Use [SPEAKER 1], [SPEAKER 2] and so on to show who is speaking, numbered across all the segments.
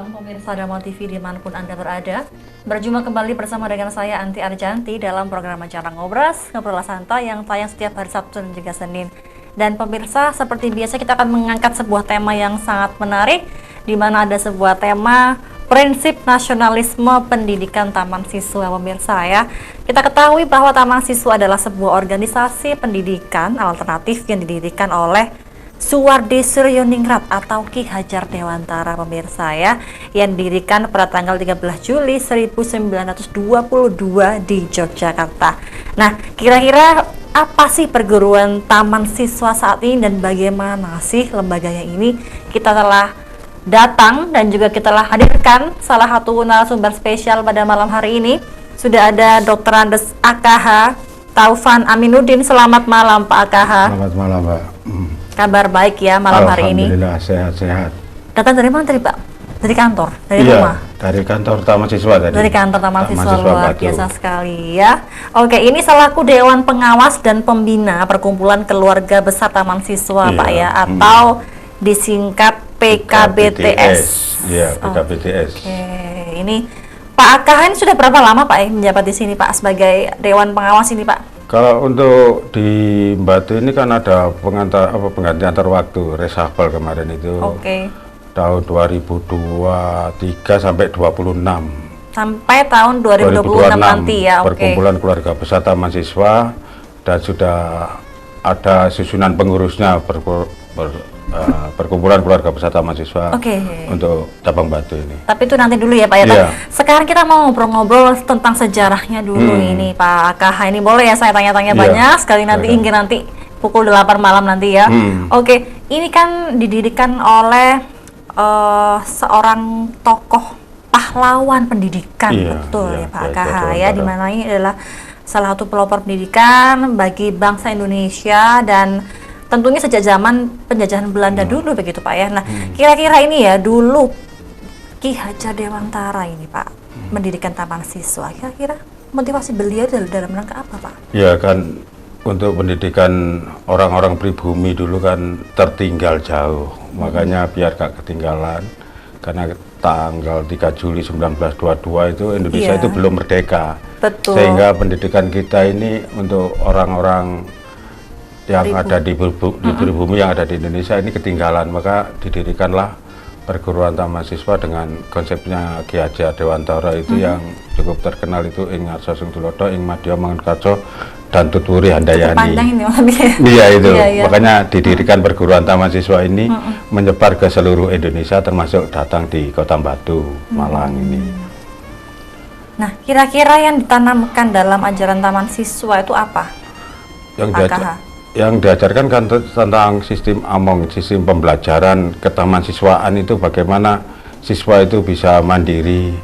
[SPEAKER 1] malam pemirsa Dharma TV dimanapun Anda berada. Berjumpa kembali bersama dengan saya Anti Arjanti dalam program acara Ngobras, Ngobrol Santai yang tayang setiap hari Sabtu dan juga Senin. Dan pemirsa, seperti biasa kita akan mengangkat sebuah tema yang sangat menarik, di mana ada sebuah tema prinsip nasionalisme pendidikan Taman Siswa. Pemirsa ya, kita ketahui bahwa Taman Siswa adalah sebuah organisasi pendidikan alternatif yang didirikan oleh Suwardi Suryoningrat atau Ki Hajar Dewantara, pemirsa ya, yang didirikan pada tanggal 13 Juli 1922 di Yogyakarta. Nah, kira-kira apa sih perguruan Taman Siswa saat ini dan bagaimana sih lembaganya ini? Kita telah datang dan juga kita telah hadirkan salah satu narasumber spesial pada malam hari ini. Sudah ada Dr. Andes AKH Taufan Aminuddin. Selamat malam Pak AKH.
[SPEAKER 2] Selamat malam Pak.
[SPEAKER 1] Kabar baik ya malam hari ini?
[SPEAKER 2] Alhamdulillah sehat-sehat.
[SPEAKER 1] Datang dari mana tadi Pak? Dari kantor? Dari
[SPEAKER 2] iya,
[SPEAKER 1] rumah?
[SPEAKER 2] Dari kantor Taman Siswa tadi.
[SPEAKER 1] Dari kantor Taman Siswa, luar
[SPEAKER 2] Batu.
[SPEAKER 1] biasa sekali ya. Oke, ini selaku Dewan Pengawas dan Pembina Perkumpulan Keluarga Besar Taman Siswa
[SPEAKER 2] Iya.
[SPEAKER 1] Pak ya, atau disingkat PKBTS.
[SPEAKER 2] Iya, PKBTS.
[SPEAKER 1] Oke, ini Pak AKH ini sudah berapa lama Pak menjabat di sini Pak sebagai Dewan Pengawas ini Pak?
[SPEAKER 2] Kalau untuk di Batu ini kan ada pengganti antar waktu, reshuffle kemarin itu.
[SPEAKER 1] Oke.
[SPEAKER 2] Tahun 2023 sampai 26.
[SPEAKER 1] Sampai tahun 2026 nanti ya, oke.
[SPEAKER 2] Perkumpulan Keluarga Besar Taman Siswa, dan sudah ada susunan pengurusnya Perkumpulan Keluarga Besar Taman Siswa untuk cabang Batu ini.
[SPEAKER 1] Tapi itu nanti dulu ya Pak ya.
[SPEAKER 2] Iya.
[SPEAKER 1] Sekarang kita mau ngobrol-ngobrol tentang sejarahnya dulu ini Pak AKH. Ini boleh ya saya tanya-tanya banyak sekali nanti hingga nanti pukul 8 malam nanti ya. Oke, ini kan didirikan oleh seorang tokoh pahlawan pendidikan, betul ya Pak AKH ya, di mana ini adalah salah satu pelopor pendidikan bagi bangsa Indonesia dan tentunya sejak zaman penjajahan Belanda dulu begitu Pak ya. Nah, kira-kira ini ya dulu Ki Hajar Dewantara ini Pak mendirikan Taman Siswa. Kira-kira motivasi beliau dalam rangka apa Pak?
[SPEAKER 2] Ya kan, untuk pendidikan orang-orang pribumi dulu kan tertinggal jauh. Makanya biar gak ketinggalan, karena tanggal 3 Juli 1922 itu Indonesia itu belum merdeka.
[SPEAKER 1] Betul.
[SPEAKER 2] Sehingga pendidikan kita ini untuk orang-orang yang ada di pribumi yang ada di Indonesia ini ketinggalan, maka didirikanlah perguruan Taman Siswa dengan konsepnya Ki Hajar Dewantara itu yang cukup terkenal itu ing Arsa Sung Tulodo, ing Madya Mangunkaca dan Tuturi Handayani. Iya itu, makanya didirikan perguruan Taman Siswa ini menyebar ke seluruh Indonesia termasuk datang di Kota Batu, Malang ini.
[SPEAKER 1] Nah, kira-kira yang ditanamkan dalam ajaran Taman Siswa itu apa?
[SPEAKER 2] Yang diajarkan kan tentang sistem AMONG, sistem pembelajaran ketaman siswaan itu, bagaimana siswa itu bisa mandiri,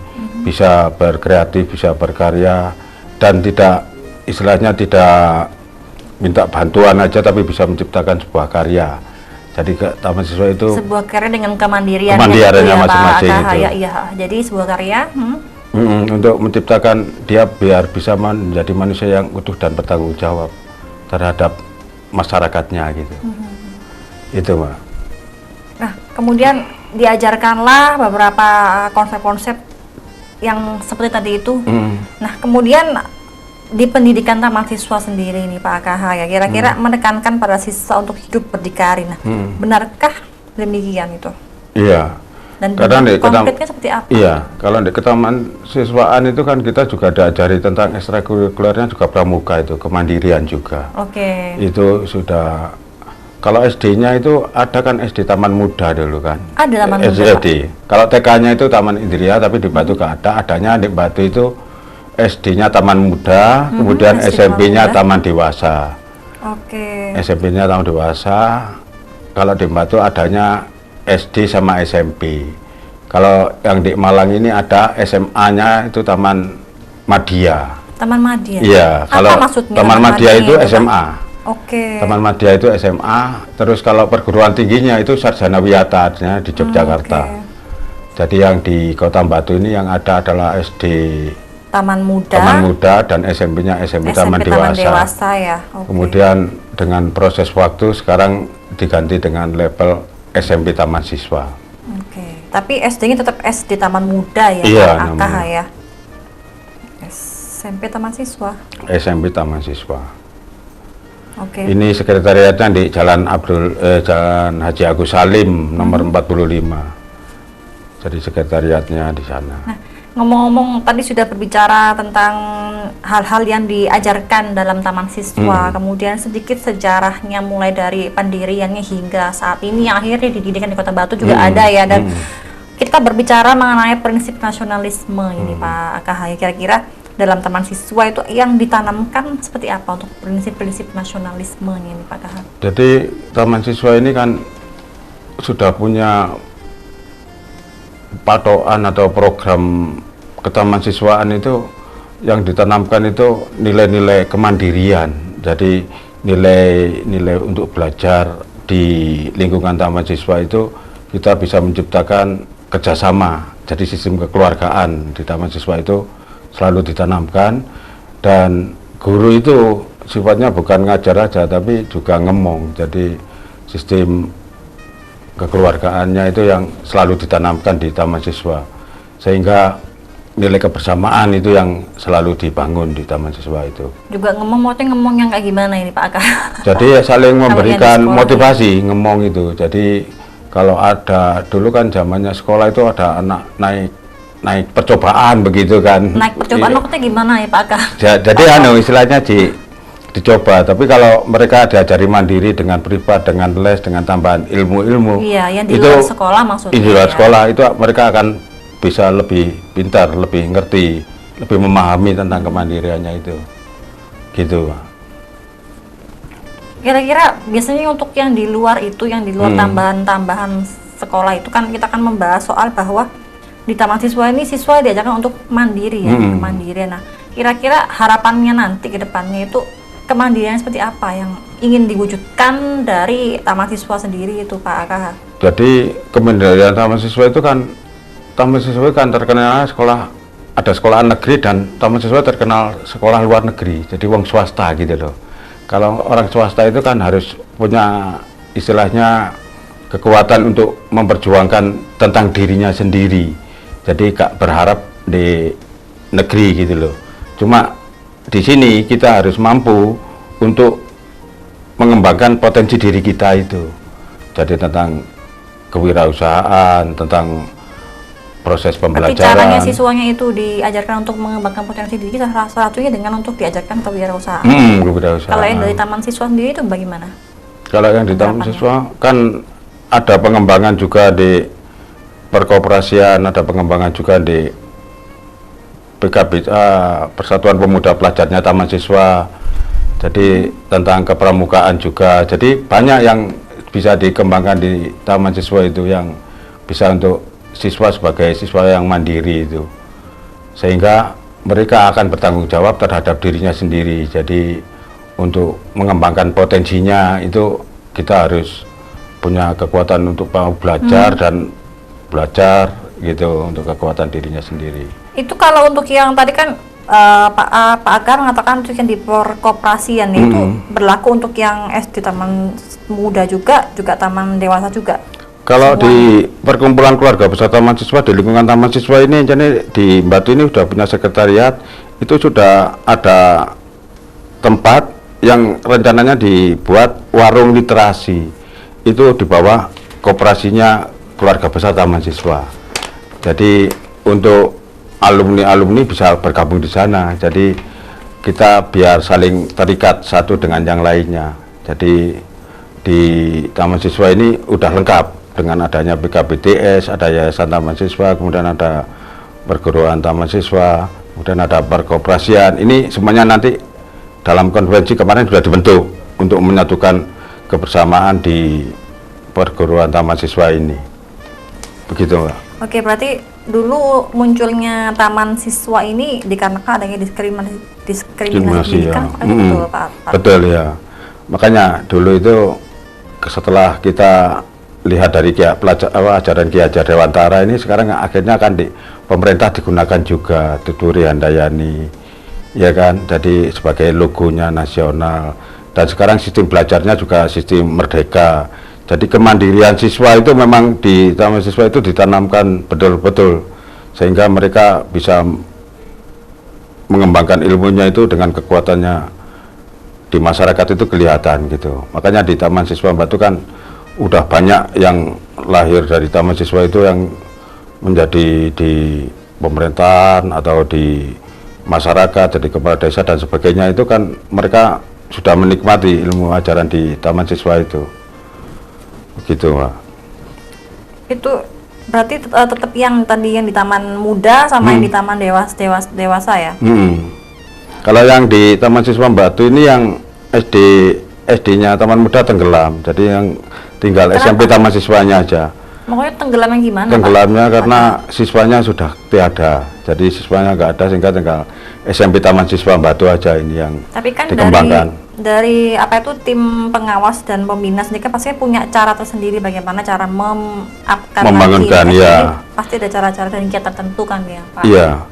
[SPEAKER 2] bisa berkreatif, bisa berkarya, dan tidak, istilahnya tidak minta bantuan aja tapi bisa menciptakan sebuah karya. Jadi taman siswa itu
[SPEAKER 1] sebuah karya dengan kemandiriannya
[SPEAKER 2] masing-masing itu.
[SPEAKER 1] Iya, jadi sebuah karya
[SPEAKER 2] untuk menciptakan dia biar bisa menjadi manusia yang utuh dan bertanggung jawab terhadap masyarakatnya gitu. Itu Mbak.
[SPEAKER 1] Nah, kemudian diajarkanlah beberapa konsep-konsep yang seperti tadi itu. Nah, kemudian di pendidikan Taman Siswa sendiri nih Pak AKH ya, kira-kira menekankan pada siswa untuk hidup berdikari. Nah, benarkah demikian itu?
[SPEAKER 2] Iya.
[SPEAKER 1] Dan konkretnya seperti apa?
[SPEAKER 2] Iya, kalau di Taman Siswaan itu kan kita juga diajari tentang ekstrakurikulernya juga pramuka itu, kemandirian juga.
[SPEAKER 1] Oke.
[SPEAKER 2] Itu sudah, kalau SD-nya itu ada kan SD Taman Muda dulu kan.
[SPEAKER 1] Ada Taman Muda.
[SPEAKER 2] SD. Kalau TK-nya itu Taman Indria, tapi di Batu gak ada. Adanya di Batu itu SD-nya Taman Muda, kemudian SMP-nya Taman Dewasa.
[SPEAKER 1] Oke.
[SPEAKER 2] SMP-nya Taman Dewasa. Kalau di Batu adanya SD sama SMP. Kalau yang di Malang ini ada SMA-nya itu Taman Madya.
[SPEAKER 1] Taman Madya.
[SPEAKER 2] Iya, kalau Taman Madya itu SMA.
[SPEAKER 1] Oke.
[SPEAKER 2] Taman Madya itu SMA. Terus kalau perguruan tingginya itu Sarjana Wiyata di Yogyakarta. Jadi yang di Kota Batu ini yang ada adalah SD
[SPEAKER 1] Taman Muda
[SPEAKER 2] dan SMP-nya SMP Taman Dewasa
[SPEAKER 1] ya.
[SPEAKER 2] Kemudian dengan proses waktu sekarang diganti dengan level SMP Taman Siswa.
[SPEAKER 1] Tapi SD-nya tetap SD Taman Muda ya,
[SPEAKER 2] Iya,
[SPEAKER 1] Pak AKH
[SPEAKER 2] namanya.
[SPEAKER 1] ya. SMP Taman Siswa.
[SPEAKER 2] SMP Taman Siswa.
[SPEAKER 1] Oke.
[SPEAKER 2] Ini sekretariatnya di Jalan Haji Agus Salim nomor 45. Jadi sekretariatnya di sana.
[SPEAKER 1] Nah, ngomong-ngomong tadi sudah berbicara tentang hal-hal yang diajarkan dalam Taman Siswa, kemudian sedikit sejarahnya mulai dari pendiriannya hingga saat ini yang akhirnya didirikan di Kota Batu juga ada ya, dan kita berbicara mengenai prinsip nasionalisme ini Pak AKH, kira-kira dalam Taman Siswa itu yang ditanamkan seperti apa untuk prinsip-prinsip nasionalisme ini Pak AKH?
[SPEAKER 2] Jadi Taman Siswa ini kan sudah punya patokan atau program ketaman-siswaan itu yang ditanamkan itu nilai-nilai kemandirian. Jadi nilai-nilai untuk belajar di lingkungan Taman Siswa itu kita bisa menciptakan kerjasama. Jadi sistem kekeluargaan di Taman Siswa itu selalu ditanamkan, dan guru itu sifatnya bukan ngajar aja tapi juga ngomong. Jadi sistem kekeluargaannya itu yang selalu ditanamkan di Taman Siswa, sehingga nilai kebersamaan itu yang selalu dibangun di Taman Siswa itu.
[SPEAKER 1] Juga ngomong yang kayak gimana ini Pak AKH?
[SPEAKER 2] Jadi ya saling memberikan
[SPEAKER 1] sekolah
[SPEAKER 2] motivasi ngomong itu. Jadi kalau ada dulu kan zamannya sekolah itu ada anak naik percobaan begitu kan.
[SPEAKER 1] Naik percobaan maksudnya gimana ya Pak AKH?
[SPEAKER 2] Jadi istilahnya dicoba, tapi kalau mereka diajari mandiri dengan privat, dengan les, dengan tambahan ilmu-ilmu,
[SPEAKER 1] Iya, yang di
[SPEAKER 2] itu
[SPEAKER 1] luar sekolah maksudnya.
[SPEAKER 2] di luar
[SPEAKER 1] ya.
[SPEAKER 2] sekolah itu mereka akan bisa lebih pintar, lebih ngerti, lebih memahami tentang kemandiriannya itu, gitu.
[SPEAKER 1] Kira-kira biasanya untuk yang di luar itu, yang di luar tambahan-tambahan sekolah itu kan kita akan membahas soal bahwa di Taman Siswa ini siswa diajarkan untuk mandiri ya, kemandirian. Nah, kira-kira harapannya nanti ke depannya itu kemandirian seperti apa yang ingin diwujudkan dari Taman Siswa sendiri itu Pak AKH?
[SPEAKER 2] Jadi kemandirian Taman Siswa itu kan, Taman Siswa kan terkenal sekolah, ada sekolah negeri dan Taman Siswa terkenal sekolah luar negeri, jadi wong swasta gitu loh. Kalau orang swasta itu kan harus punya istilahnya kekuatan untuk memperjuangkan tentang dirinya sendiri, jadi gak berharap di negeri gitu loh. Cuma di sini kita harus mampu untuk mengembangkan potensi diri kita itu, jadi tentang kewirausahaan, tentang proses
[SPEAKER 1] Berarti caranya
[SPEAKER 2] pembelajaran.
[SPEAKER 1] siswanya itu diajarkan untuk mengembangkan potensi diri, salah satunya dengan untuk diajarkan kewirausahaan.
[SPEAKER 2] Kewirausahaan.
[SPEAKER 1] Kalau yang dari Taman Siswa sendiri itu bagaimana?
[SPEAKER 2] Kalau yang di Taman
[SPEAKER 1] Harapannya?
[SPEAKER 2] Siswa kan ada pengembangan juga di perkoperasian, ada pengembangan juga di PKB, Persatuan Pemuda Pelajarnya Taman Siswa. Jadi tentang kepramukaan juga. Jadi banyak yang bisa dikembangkan di Taman Siswa itu yang bisa untuk siswa sebagai siswa yang mandiri itu, sehingga mereka akan bertanggung jawab terhadap dirinya sendiri. Jadi untuk mengembangkan potensinya itu kita harus punya kekuatan untuk mau belajar dan belajar gitu, untuk kekuatan dirinya sendiri.
[SPEAKER 1] Itu kalau untuk yang tadi kan Pak Agar mengatakan untuk yang di perkoperasian itu berlaku untuk yang SD Taman Muda juga Taman Dewasa juga.
[SPEAKER 2] Kalau
[SPEAKER 1] Semua.
[SPEAKER 2] di perkumpulan keluarga besar Taman Siswa di lingkungan Taman Siswa ini, jadi di Batu ini sudah punya sekretariat, itu sudah ada tempat yang rencananya dibuat warung literasi, itu di bawah koperasinya keluarga besar Taman Siswa. Jadi untuk alumni-alumni bisa bergabung di sana, jadi kita biar saling terikat satu dengan yang lainnya. Jadi di Taman Siswa ini udah lengkap dengan adanya PKBTS, ada Yayasan Taman Siswa, kemudian ada perguruan Taman Siswa, kemudian ada perkoperasian. Ini semuanya nanti dalam konvensi kemarin sudah dibentuk untuk menyatukan kebersamaan di perguruan Taman Siswa ini. Begitu, Mbak.
[SPEAKER 1] Oke, berarti dulu munculnya Taman Siswa ini dikarenakan adanya diskriminasi pendidikan,
[SPEAKER 2] ya.
[SPEAKER 1] itu betul Pak?
[SPEAKER 2] Betul ya. Makanya dulu itu setelah kita lihat dari ajaran Ki Hajar Dewantara ini, sekarang akhirnya kan di pemerintah digunakan juga Tuturi Handayani, ya kan, jadi sebagai logonya nasional. Dan sekarang sistem belajarnya juga sistem merdeka, Jadi kemandirian siswa itu memang di taman siswa itu ditanamkan betul-betul sehingga mereka bisa mengembangkan ilmunya itu dengan kekuatannya di masyarakat itu kelihatan gitu. Makanya di Taman Siswa Batu kan udah banyak yang lahir dari Taman Siswa itu yang menjadi di pemerintahan atau di masyarakat, jadi kepala desa dan sebagainya, itu kan mereka sudah menikmati ilmu ajaran di Taman Siswa itu. Begitu, Pak.
[SPEAKER 1] Itu berarti tetap yang tadi yang di Taman Muda sama yang di Taman Dewasa ya?
[SPEAKER 2] Kalau yang di Taman Siswa Batu ini yang SD-nya Taman Muda tenggelam, jadi yang tinggal
[SPEAKER 1] Kenapa?
[SPEAKER 2] SMP Taman Siswanya aja.
[SPEAKER 1] Makanya tenggelam yang gimana,
[SPEAKER 2] Tenggelamnya
[SPEAKER 1] Pak?
[SPEAKER 2] karena siswanya sudah tiada, jadi siswanya nggak ada sehingga tinggal SMP Taman Siswa Batu aja ini yang
[SPEAKER 1] Tapi kan
[SPEAKER 2] dikembangkan.
[SPEAKER 1] dari apa itu tim pengawas dan pembina sendiri kan pasti punya cara tersendiri bagaimana cara
[SPEAKER 2] Membangunkan,
[SPEAKER 1] lagi.
[SPEAKER 2] ya.
[SPEAKER 1] Pasti ada cara-cara dan kiat tertentu kan ya, Pak.
[SPEAKER 2] Iya.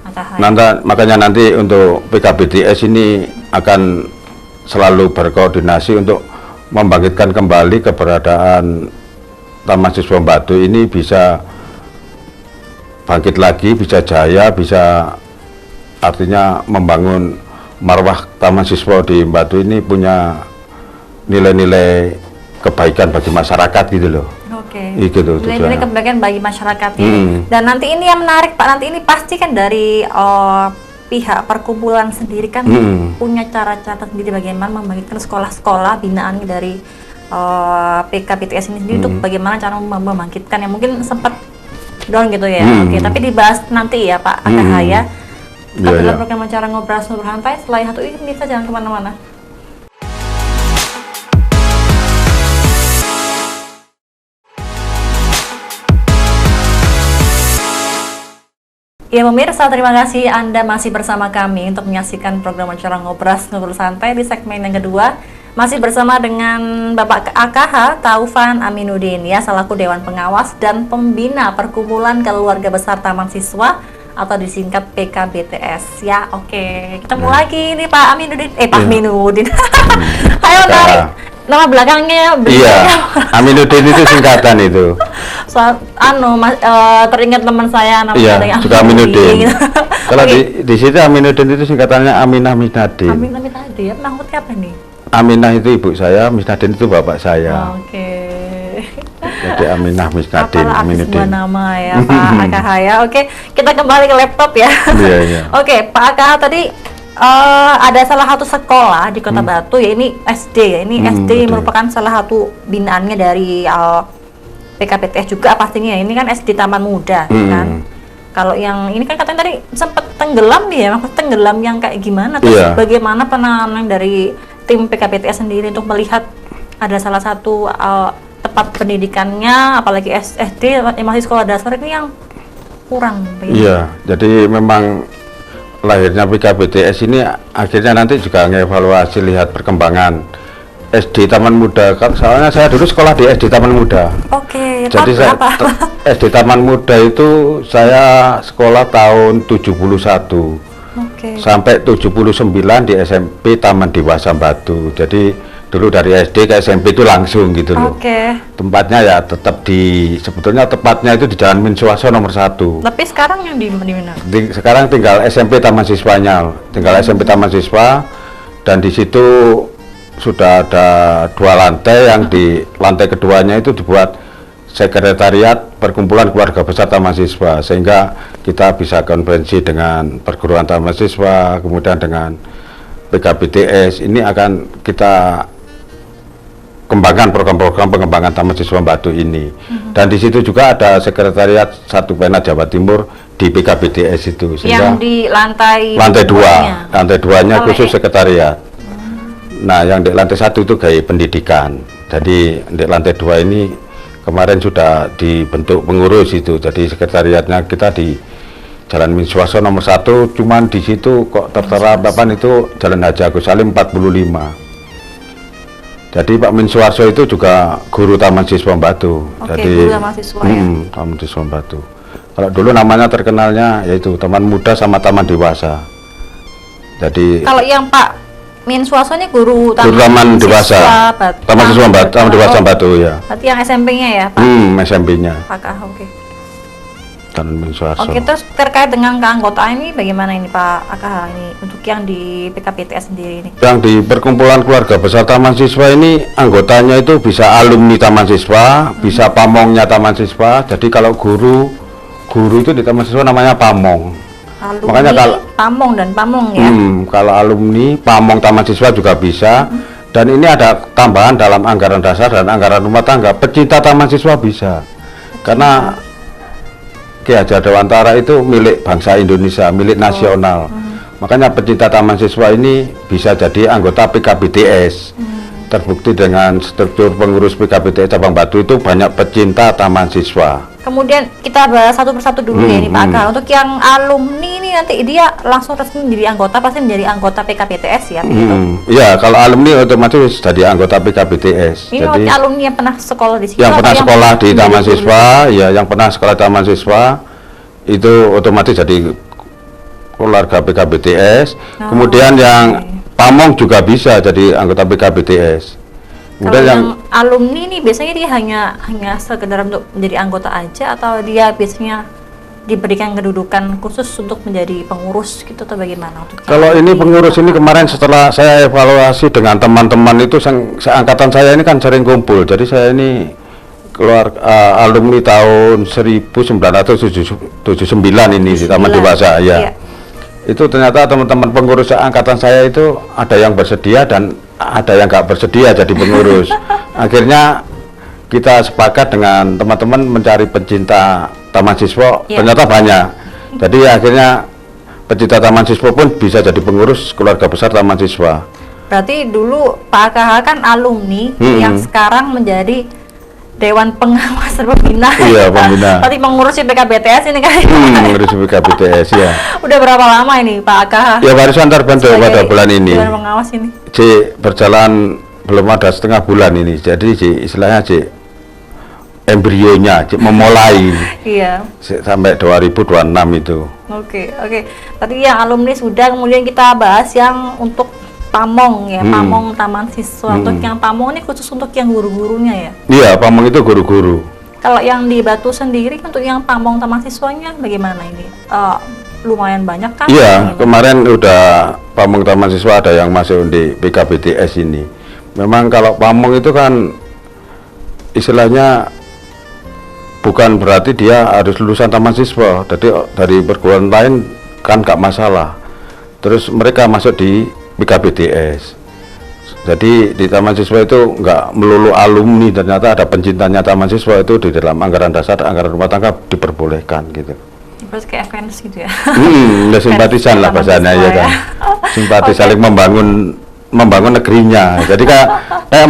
[SPEAKER 2] Makanya nanti untuk PKBTS ini akan selalu berkoordinasi untuk membangkitkan kembali keberadaan Taman Siswa Batu ini bisa bangkit lagi, bisa jaya, bisa artinya membangun marwah Taman Siswa di Batu ini punya nilai-nilai kebaikan bagi masyarakat gitu loh.
[SPEAKER 1] Oke.
[SPEAKER 2] Gitu
[SPEAKER 1] Nilai-nilai kebaikan bagi masyarakat ini. Dan nanti ini yang menarik, Pak, nanti ini pasti kan dari pihak perkumpulan sendiri kan punya cara-cara sendiri bagaimana membangkitkan sekolah-sekolah binaan dari PKBTS ini sendiri untuk bagaimana cara membangkitkan yang mungkin sempat down gitu ya. Oke, tapi dibahas nanti ya Pak Akahaya. Dalam program Acara Ngobras Ngobrol Santai. Setelah satu ini bisa jangan kemana-mana. Ya pemirsa, terima kasih Anda masih bersama kami untuk menyaksikan program Acara Ngobras Ngobrol Santai di segmen yang kedua. Masih bersama dengan Bapak AKH Taufan Aminuddin ya, selaku Dewan Pengawas dan Pembina Perkumpulan Keluarga Besar Taman Siswa atau disingkat PKBTS ya. Oke, ketemu lagi nih Pak Aminuddin. Pak Aminuddin. Ayo tarik nama belakangnya.
[SPEAKER 2] Iya, Aminuddin itu singkatan itu.
[SPEAKER 1] Teringat teman saya namanya
[SPEAKER 2] Iya, juga Aminuddin. Kalau di situ Aminuddin itu singkatannya Aminah Misnadin.
[SPEAKER 1] Aminah Misnadin, maksudnya apa nih?
[SPEAKER 2] Aminah itu ibu saya, Misnadin itu bapak saya.
[SPEAKER 1] Oke.
[SPEAKER 2] Jadi Aminah Misnadin,
[SPEAKER 1] Aminuddin. Sebuah nama ya Pak AKH ya. Oke, kita kembali ke laptop ya.
[SPEAKER 2] Iya, iya.
[SPEAKER 1] Oke, Pak AKH tadi ada salah satu sekolah di Kota Batu ya, ini SD ya. Ini SD merupakan salah satu binaannya dari PKBTS juga pastinya. Ini kan SD Taman Muda kan. Kalau yang ini kan katanya tadi sempat tenggelam nih ya, maksudnya tenggelam yang kayak gimana? Terus bagaimana penanganan dari tim PKBTS sendiri untuk melihat ada salah satu tempat pendidikannya, apalagi SD masih sekolah dasar ini yang kurang?
[SPEAKER 2] Iya, jadi memang lahirnya PKBTS ini akhirnya nanti juga ngevaluasi lihat perkembangan SD Taman Muda. Soalnya saya dulu sekolah di SD Taman Muda.
[SPEAKER 1] Oke,
[SPEAKER 2] jadi SD Taman Muda itu saya sekolah tahun 71 sampai 79 di SMP Taman Dewasa Batu. Jadi dulu dari SD ke SMP itu langsung gitu loh. Tempatnya ya tetap sebetulnya tepatnya itu di Jalan Minsuwaso nomor 1.
[SPEAKER 1] Tapi sekarang yang di mana?
[SPEAKER 2] Sekarang tinggal SMP Taman Siswanya, tinggal SMP Taman Siswa, dan di situ sudah ada 2 lantai, yang di lantai keduanya itu dibuat sekretariat Perkumpulan Keluarga Besar Taman Siswa, sehingga kita bisa konferensi dengan perguruan Taman Siswa, kemudian dengan PKBTS. Ini akan kita kembangkan program-program pengembangan Taman Siswa Batu ini. Dan di situ juga ada sekretariat Satu Pena Jawa Timur di PKBTS itu, sehingga
[SPEAKER 1] yang di lantai
[SPEAKER 2] 2, lantai 2-nya khusus sekretariat. Nah, yang di lantai 1 itu gaya pendidikan. Jadi di lantai 2 ini kemarin sudah dibentuk pengurus itu. Jadi sekretariatnya kita di Jalan Minsuwaso nomor 1, cuman di situ kok tertera papan itu Jalan Haji Agus Salim 45. Jadi Pak Minsuwaso itu juga guru Taman Siswa Batu. Jadi
[SPEAKER 1] guru Taman Siswa ya.
[SPEAKER 2] Taman Siswa Batu. Kalau dulu namanya terkenalnya yaitu Taman Muda sama Taman Dewasa. Jadi
[SPEAKER 1] kalau yang Pak Suaso ini guru
[SPEAKER 2] Taman Dewasa. Taman Siswa Batu, Taman Dewasa Batu ya.
[SPEAKER 1] Berarti yang SMP-nya ya, Pak?
[SPEAKER 2] SMP-nya.
[SPEAKER 1] Pak Kah, oke.
[SPEAKER 2] Taman Suaso.
[SPEAKER 1] Oke, terus terkait dengan keanggotaan ini bagaimana ini Pak Akah ini untuk yang di PKPTS sendiri ini?
[SPEAKER 2] Yang di perkumpulan keluarga besar Taman Siswa ini anggotanya itu bisa alumni Taman Siswa, bisa pamongnya Taman Siswa. Jadi kalau guru itu di Taman Siswa namanya pamong.
[SPEAKER 1] Alumni,
[SPEAKER 2] makanya kalau
[SPEAKER 1] pamong dan pamong ya.
[SPEAKER 2] Kalau alumni pamong Taman Siswa juga bisa. Dan ini ada tambahan dalam anggaran dasar dan anggaran rumah tangga, pecinta Taman Siswa bisa. Karena Ki Hajar Dewantara itu milik bangsa Indonesia, milik nasional. Makanya pecinta Taman Siswa ini bisa jadi anggota PKBTS. Terbukti dengan struktur pengurus PKBTS Cabang Batu itu banyak pecinta Taman Siswa.
[SPEAKER 1] Kemudian kita bahas satu persatu dulu ya ini Pak Akah. Untuk yang alumni ini nanti dia langsung resmi menjadi anggota, pasti menjadi anggota PKBTS ya?
[SPEAKER 2] Iya, kalau alumni otomatis jadi anggota PKBTS.
[SPEAKER 1] Ini jadi alumni yang pernah sekolah di sini?
[SPEAKER 2] Yang pernah sekolah di Taman Siswa, ya yang pernah sekolah Taman Siswa itu otomatis jadi keluarga PKBTS. Kemudian yang pamong juga bisa jadi anggota PKBTS.
[SPEAKER 1] Kalau yang alumni ini biasanya dia hanya sekedar untuk menjadi anggota aja, atau dia biasanya diberikan kedudukan khusus untuk menjadi pengurus gitu, atau bagaimana?
[SPEAKER 2] Kalau ini pengurus ini kemarin setelah saya evaluasi dengan teman-teman itu, seangkatan saya ini kan sering kumpul, jadi saya ini keluar alumni tahun 1979 ini di Taman Dewasa ya. Itu ternyata teman-teman pengurus angkatan saya itu ada yang bersedia dan ada yang nggak bersedia jadi pengurus. Akhirnya kita sepakat dengan teman-teman mencari pencinta Taman Siswa, ternyata banyak. Jadi akhirnya pecinta Taman Siswa pun bisa jadi pengurus keluarga besar Taman Siswa.
[SPEAKER 1] Berarti dulu Pak Akah kan alumni yang sekarang menjadi Dewan Pengawas dan Pembina.
[SPEAKER 2] Iya, pembina.
[SPEAKER 1] Berarti mengurusi PKBTS ini kan?
[SPEAKER 2] Mengurusi PKBTS ya.
[SPEAKER 1] Udah berapa lama ini Pak Akah?
[SPEAKER 2] Ya barisan terbentuk pada bulan ini.
[SPEAKER 1] Dewan Pengawas ini.
[SPEAKER 2] Berjalan belum ada setengah bulan ini. Jadi istilahnya embrionya, memulai.
[SPEAKER 1] Iya.
[SPEAKER 2] Sampai 2026 itu.
[SPEAKER 1] Oke. Tadi yang alumni sudah, kemudian kita bahas yang untuk pamong ya, pamong Taman Siswa. Untuk yang pamong ini khusus untuk yang guru-gurunya ya?
[SPEAKER 2] Iya, pamong itu guru-guru.
[SPEAKER 1] Kalau yang di Batu sendiri untuk yang pamong Taman Siswanya bagaimana ini? Lumayan banyak kan?
[SPEAKER 2] Iya, kemarin udah pamong Taman Siswa ada yang masuk di PKBTS ini. Memang kalau pamong itu kan istilahnya bukan berarti dia harus lulusan Taman Siswa. Jadi dari perguruan lain kan nggak masalah. Terus mereka masuk di PKBTS. Jadi di Taman Siswa itu nggak melulu alumni, ternyata ada pencintanya Taman Siswa itu di dalam anggaran dasar, anggaran rumah tangga diperbolehkan gitu.
[SPEAKER 1] Terus kayak fans gitu ya?
[SPEAKER 2] Ya simpatisan lah bahasanya ya kan. Simpati saling membangun negerinya. Jadi kayak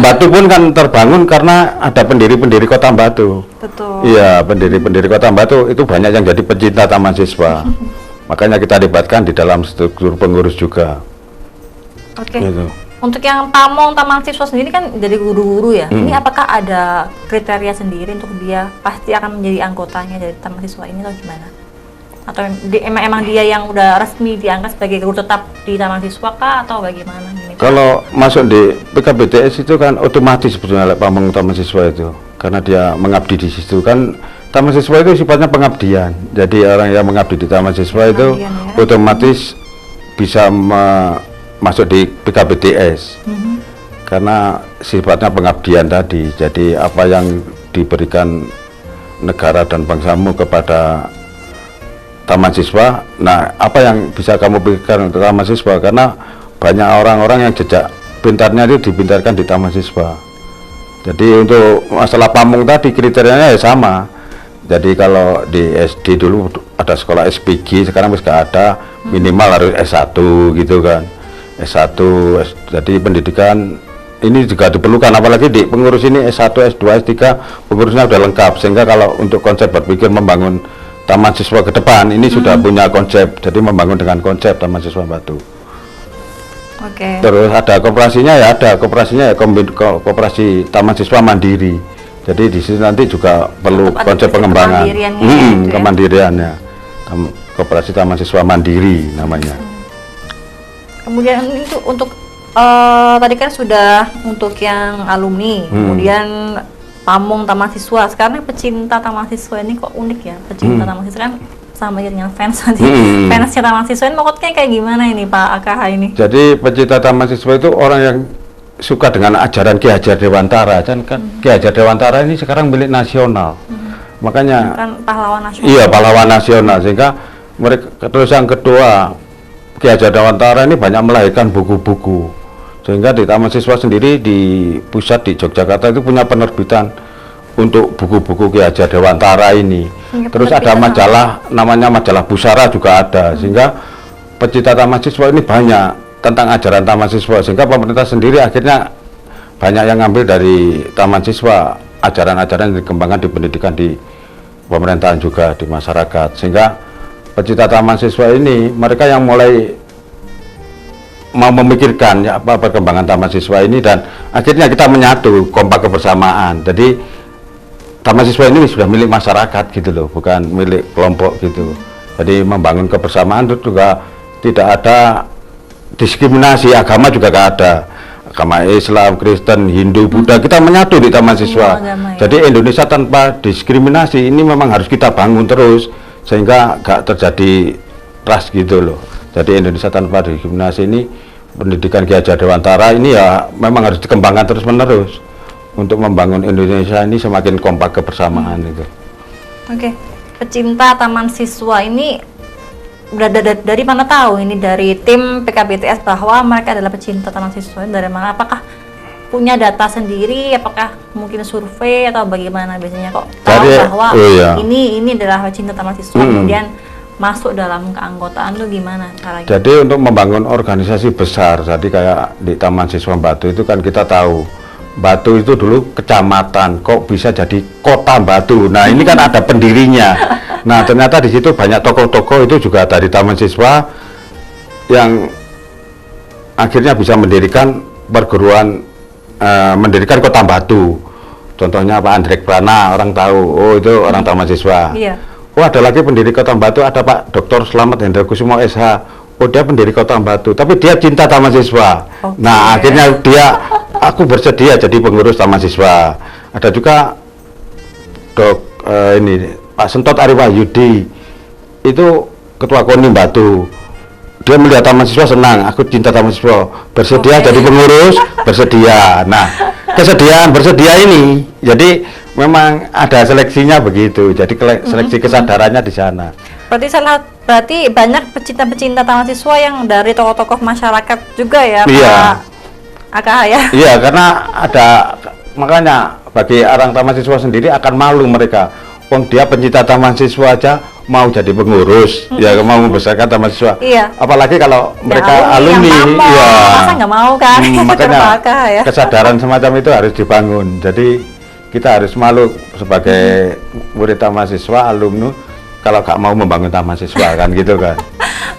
[SPEAKER 2] Batu pun kan terbangun karena ada pendiri-pendiri Kota Batu.
[SPEAKER 1] Betul.
[SPEAKER 2] Iya, pendiri-pendiri Kota Batu itu banyak yang jadi pecinta Taman Siswa. Makanya kita libatkan di dalam struktur pengurus juga.
[SPEAKER 1] Oke.
[SPEAKER 2] Gitu.
[SPEAKER 1] Untuk yang pamong Taman Siswa sendiri kan jadi guru-guru ya. Ini apakah ada kriteria sendiri untuk dia pasti akan menjadi anggotanya dari Taman Siswa ini, atau gimana? Atau emang dia yang udah resmi diangkat sebagai guru tetap di Taman Siswa kah, atau bagaimana?
[SPEAKER 2] Kalau masuk di PKBTS itu kan otomatis sebetulnya pamong Taman Siswa itu, karena dia mengabdi di situ kan. Taman Siswa itu sifatnya pengabdian. Jadi orang yang mengabdi di Taman Siswa itu otomatis bisa masuk di PKBTS karena sifatnya pengabdian tadi. Jadi apa yang diberikan negara dan bangsamu kepada Taman Siswa, nah apa yang bisa kamu berikan untuk Taman Siswa, karena banyak orang-orang yang jejak pintarnya itu dipintarkan di Taman Siswa. Jadi untuk masalah pamong tadi kriterianya ya sama. Jadi kalau di SD dulu ada sekolah SPG, sekarang masih gak ada, minimal harus S1 gitu kan. S1, jadi pendidikan ini juga diperlukan, apalagi di pengurus ini S1, S2, S3 pengurusnya sudah lengkap, sehingga kalau untuk konsep berpikir membangun Taman Siswa ke depan ini sudah punya konsep, jadi membangun dengan konsep Taman Siswa Batu.
[SPEAKER 1] Oke.
[SPEAKER 2] Terus ada koperasinya ya, koperasi Taman Siswa Mandiri, jadi di sini nanti juga perlu konsep pengembangan kemandiriannya, koperasi Taman Siswa Mandiri namanya.
[SPEAKER 1] Kemudian itu untuk tadi kan sudah untuk yang alumni, kemudian pamong taman siswa. Sekarang pecinta taman siswa ini kok unik ya, pecinta taman siswa kan sama dengan fans nanti. Fansnya taman siswa ini maksudnya kayak gimana ini Pak AKH ini?
[SPEAKER 2] Jadi pecinta taman siswa itu orang yang suka dengan ajaran Ki Hajar Dewantara. Kan Ki Hajar Dewantara ini sekarang milik nasional. Makanya
[SPEAKER 1] Kan pahlawan nasional.
[SPEAKER 2] iya, pahlawan nasional. Sehingga mereka, terus yang kedua, Ki Hajar Dewantara ini banyak melahirkan buku-buku. Sehingga di taman siswa sendiri di pusat di Yogyakarta itu punya penerbitan untuk buku-buku Ki Hajar Dewantara ini. Terus ada majalah namanya majalah Busara juga ada. Sehingga pecinta taman siswa ini banyak tentang ajaran taman siswa, sehingga pemerintah sendiri akhirnya banyak yang ngambil dari taman siswa, ajaran-ajaran yang dikembangkan di pendidikan di pemerintahan juga di masyarakat. Sehingga pecinta taman siswa ini mereka yang mulai mau memikirkan ya apa perkembangan taman siswa ini, dan akhirnya kita menyatu, kompak kebersamaan. Jadi taman siswa ini sudah milik masyarakat gitu loh, bukan milik kelompok gitu. Jadi membangun kebersamaan itu juga tidak ada diskriminasi agama, juga gak ada agama Islam, Kristen, Hindu, Buddha, kita menyatu di taman siswa.
[SPEAKER 1] Agama, ya.
[SPEAKER 2] Jadi Indonesia tanpa diskriminasi ini memang harus kita bangun terus sehingga gak terjadi ras gitu loh. Jadi Indonesia tanpa diskriminasi ini, pendidikan Ki Hajar Dewantara ini ya memang harus dikembangkan terus menerus untuk membangun Indonesia ini semakin kompak kebersamaan itu.
[SPEAKER 1] Oke, pecinta taman siswa ini dari mana tahu ini dari tim PKBTS bahwa mereka adalah pecinta taman siswa? Dari mana? Apakah punya data sendiri? Apakah mungkin survei atau bagaimana biasanya kok tahu bahwa ini adalah pecinta taman siswa kemudian masuk dalam keanggotaan tuh gimana caranya?
[SPEAKER 2] Jadi untuk membangun organisasi besar, jadi kayak di Taman Siswa Batu itu kan kita tahu Batu itu dulu kecamatan, kok bisa jadi kota Batu. Nah ini kan ada pendirinya. Nah ternyata di situ banyak tokoh-tokoh itu juga dari Taman Siswa yang akhirnya bisa mendirikan perguruan, mendirikan kota Batu. Contohnya Pak Andrek Prana, orang tahu, oh itu orang Taman Siswa.
[SPEAKER 1] Iya.
[SPEAKER 2] Oh ada lagi pendiri Kota Batu, ada Pak Dr. Slamet Hendra Kusumo SH. Oh dia pendiri Kota Batu, tapi dia cinta Taman Siswa.
[SPEAKER 1] Okay.
[SPEAKER 2] Nah akhirnya aku bersedia jadi pengurus Taman Siswa. Ada juga ini Pak Sentot Ariwahyudi, itu ketua KONI Batu. Dia melihat Taman Siswa senang, aku cinta Taman Siswa, bersedia jadi pengurus, bersedia. Nah kesediaan bersedia ini, jadi memang ada seleksinya begitu, jadi seleksi kesadarannya di sana.
[SPEAKER 1] Berarti banyak pecinta-pecinta taman siswa yang dari tokoh-tokoh masyarakat juga ya,
[SPEAKER 2] iya.
[SPEAKER 1] Pak AKH ya?
[SPEAKER 2] Iya, karena ada, makanya bagi orang taman siswa sendiri akan malu mereka. Wong dia pencinta taman siswa aja mau jadi pengurus, ya mau membesarkan taman siswa.
[SPEAKER 1] Iya.
[SPEAKER 2] Apalagi kalau mereka
[SPEAKER 1] ya,
[SPEAKER 2] alumni,
[SPEAKER 1] ya. Masa nggak mau kan?
[SPEAKER 2] Makanya
[SPEAKER 1] ya?
[SPEAKER 2] kesadaran semacam itu harus dibangun. Jadi kita harus malu sebagai murid taman siswa, alumni, kalau nggak mau membangun taman siswa kan gitu kan.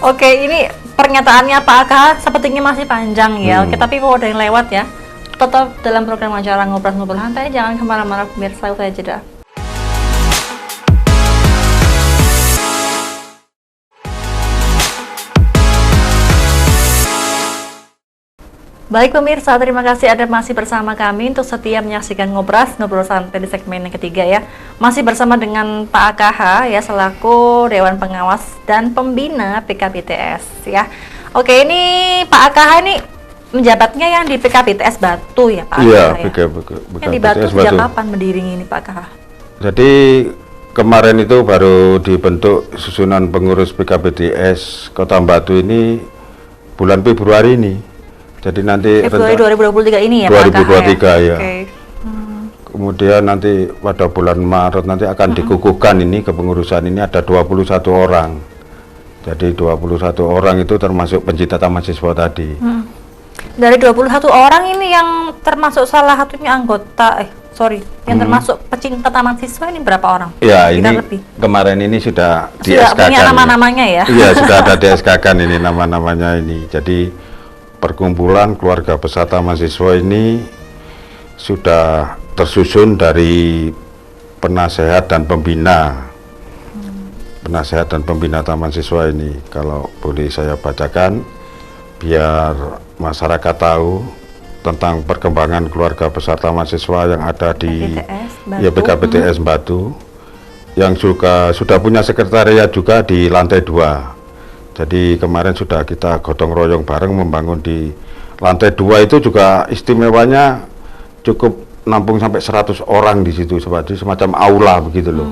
[SPEAKER 1] Oke, ini pernyataannya Pak AKH sepertinya masih panjang ya. Oke, tapi mau ada yang lewat ya. Tetap dalam program acara ngobrol-ngobrol santai, jangan kemana-mana pemirsa, usai jeda. Baik pemirsa, terima kasih Anda masih bersama kami untuk setia menyaksikan ngobrol santai di segmen yang ketiga ya. Masih bersama dengan Pak AKH ya, selaku Dewan Pengawas dan Pembina PKBTS ya. Oke, ini Pak AKH ini menjabatnya yang di PKBTS Batu ya Pak AKH
[SPEAKER 2] iya,
[SPEAKER 1] ya? Yang di Batu sejak kapan berdirinya ini Pak AKH?
[SPEAKER 2] Jadi kemarin itu baru dibentuk susunan pengurus PKBTS Kota Batu ini bulan Februari ini. Jadi nanti
[SPEAKER 1] Februari 2023 ini ya
[SPEAKER 2] 2023
[SPEAKER 1] Pak AKH
[SPEAKER 2] ya.
[SPEAKER 1] Okay.
[SPEAKER 2] Kemudian nanti pada bulan Maret nanti akan dikukuhkan ini kepengurusan ini ada 21 orang. Jadi 21 orang itu termasuk pencinta taman siswa tadi.
[SPEAKER 1] Dari 21 orang ini yang termasuk salah satunya anggota yang termasuk pecinta taman siswa ini berapa orang?
[SPEAKER 2] Ya, ini
[SPEAKER 1] lebih.
[SPEAKER 2] Kemarin ini sudah di
[SPEAKER 1] Sudah
[SPEAKER 2] SK-kan.
[SPEAKER 1] punya nama-namanya ya?
[SPEAKER 2] Iya, sudah ada di SK-kan ini nama-namanya ini. Jadi perkumpulan keluarga besar taman siswa ini sudah tersusun dari penasehat dan pembina. Penasehat dan pembina taman siswa ini, kalau boleh saya bacakan biar masyarakat tahu tentang perkembangan keluarga peserta mahasiswa yang ada di PKBTS Batu, yang juga sudah punya sekretariat juga di lantai 2. Jadi kemarin sudah kita gotong royong bareng membangun di lantai 2 itu juga istimewanya cukup nampung sampai 100 orang di situ, seperti semacam aula begitu loh.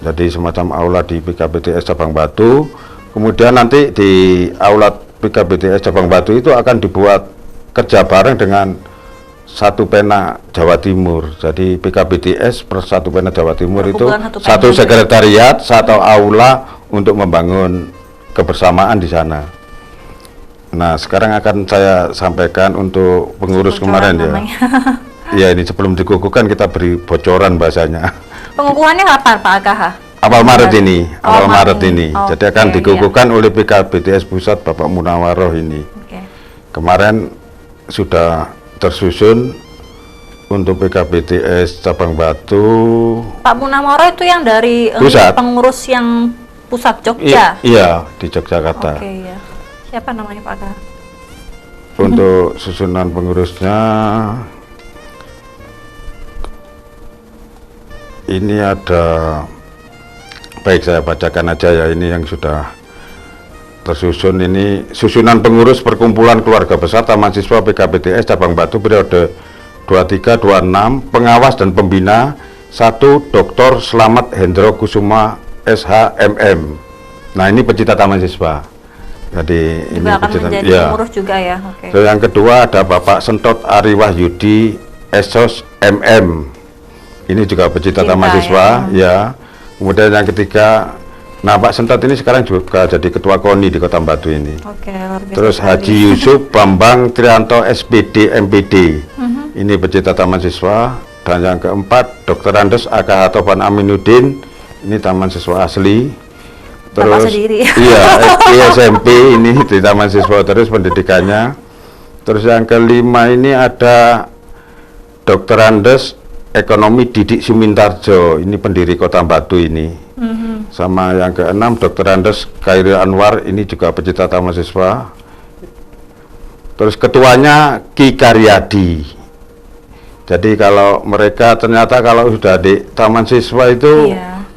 [SPEAKER 2] Jadi semacam aula di PKBTS Cabang Batu. Kemudian nanti di aula PKBTS Cabang Batu itu akan dibuat kerja bareng dengan Satu Pena Jawa Timur. Jadi PKBTS per Satu Pena Jawa Timur itu satu sekretariat, satu aula untuk membangun kebersamaan di sana. Nah, sekarang akan saya sampaikan untuk pengurus kemarin ya. Ya, ini sebelum dikukuhkan kita beri bocoran bahasanya.
[SPEAKER 1] Pengukuhannya kapan Pak AKH?
[SPEAKER 2] Awal Maret ini, awal Maret ini.
[SPEAKER 1] Okay,
[SPEAKER 2] jadi akan dikukuhkan oleh PKBTS Pusat Bapak Munawaroh ini. Kemarin sudah tersusun untuk PKBTS Cabang Batu.
[SPEAKER 1] Pak Munawaroh itu yang dari pengurus yang pusat Jogja?
[SPEAKER 2] Iya, di Yogyakarta.
[SPEAKER 1] Oke, ya. Siapa namanya Pak AKH?
[SPEAKER 2] Untuk susunan pengurusnya ini ada, baik saya bacakan aja ya, ini yang sudah tersusun. Ini susunan pengurus perkumpulan keluarga peserta mahasiswa PKBTS Cabang Batu periode 23-26, pengawas dan pembina 1 Dr. Slamet Hendro Kusuma SHMM. Nah, ini pecinta mahasiswa. Jadi juga ini
[SPEAKER 1] akan menjadi pengurus juga ya.
[SPEAKER 2] Terus yang kedua ada Bapak Sentot Ari Wahyudi SOS MM. Ini juga pecinta mahasiswa ya. Kemudian yang ketiga, nah Pak Sentot ini sekarang juga jadi ketua KONI di Kota Batu ini. Terus Haji Yusuf Bambang Trianto SPD MPD. Ini pecinta mahasiswa. Dan yang keempat Dr. Andes AKH Topan Aminuddin. Ini taman siswa asli. Terus iya, SMP ini di taman siswa terus pendidikannya. Terus yang kelima ini ada Dr. Andes Ekonomi Didik Sumintarjo, ini pendiri Kota Batu ini. Sama yang keenam Dr. Andes Khairil Anwar, ini juga pecinta mahasiswa. Terus ketuanya Ki Karyadi. Jadi kalau mereka ternyata kalau sudah di taman siswa itu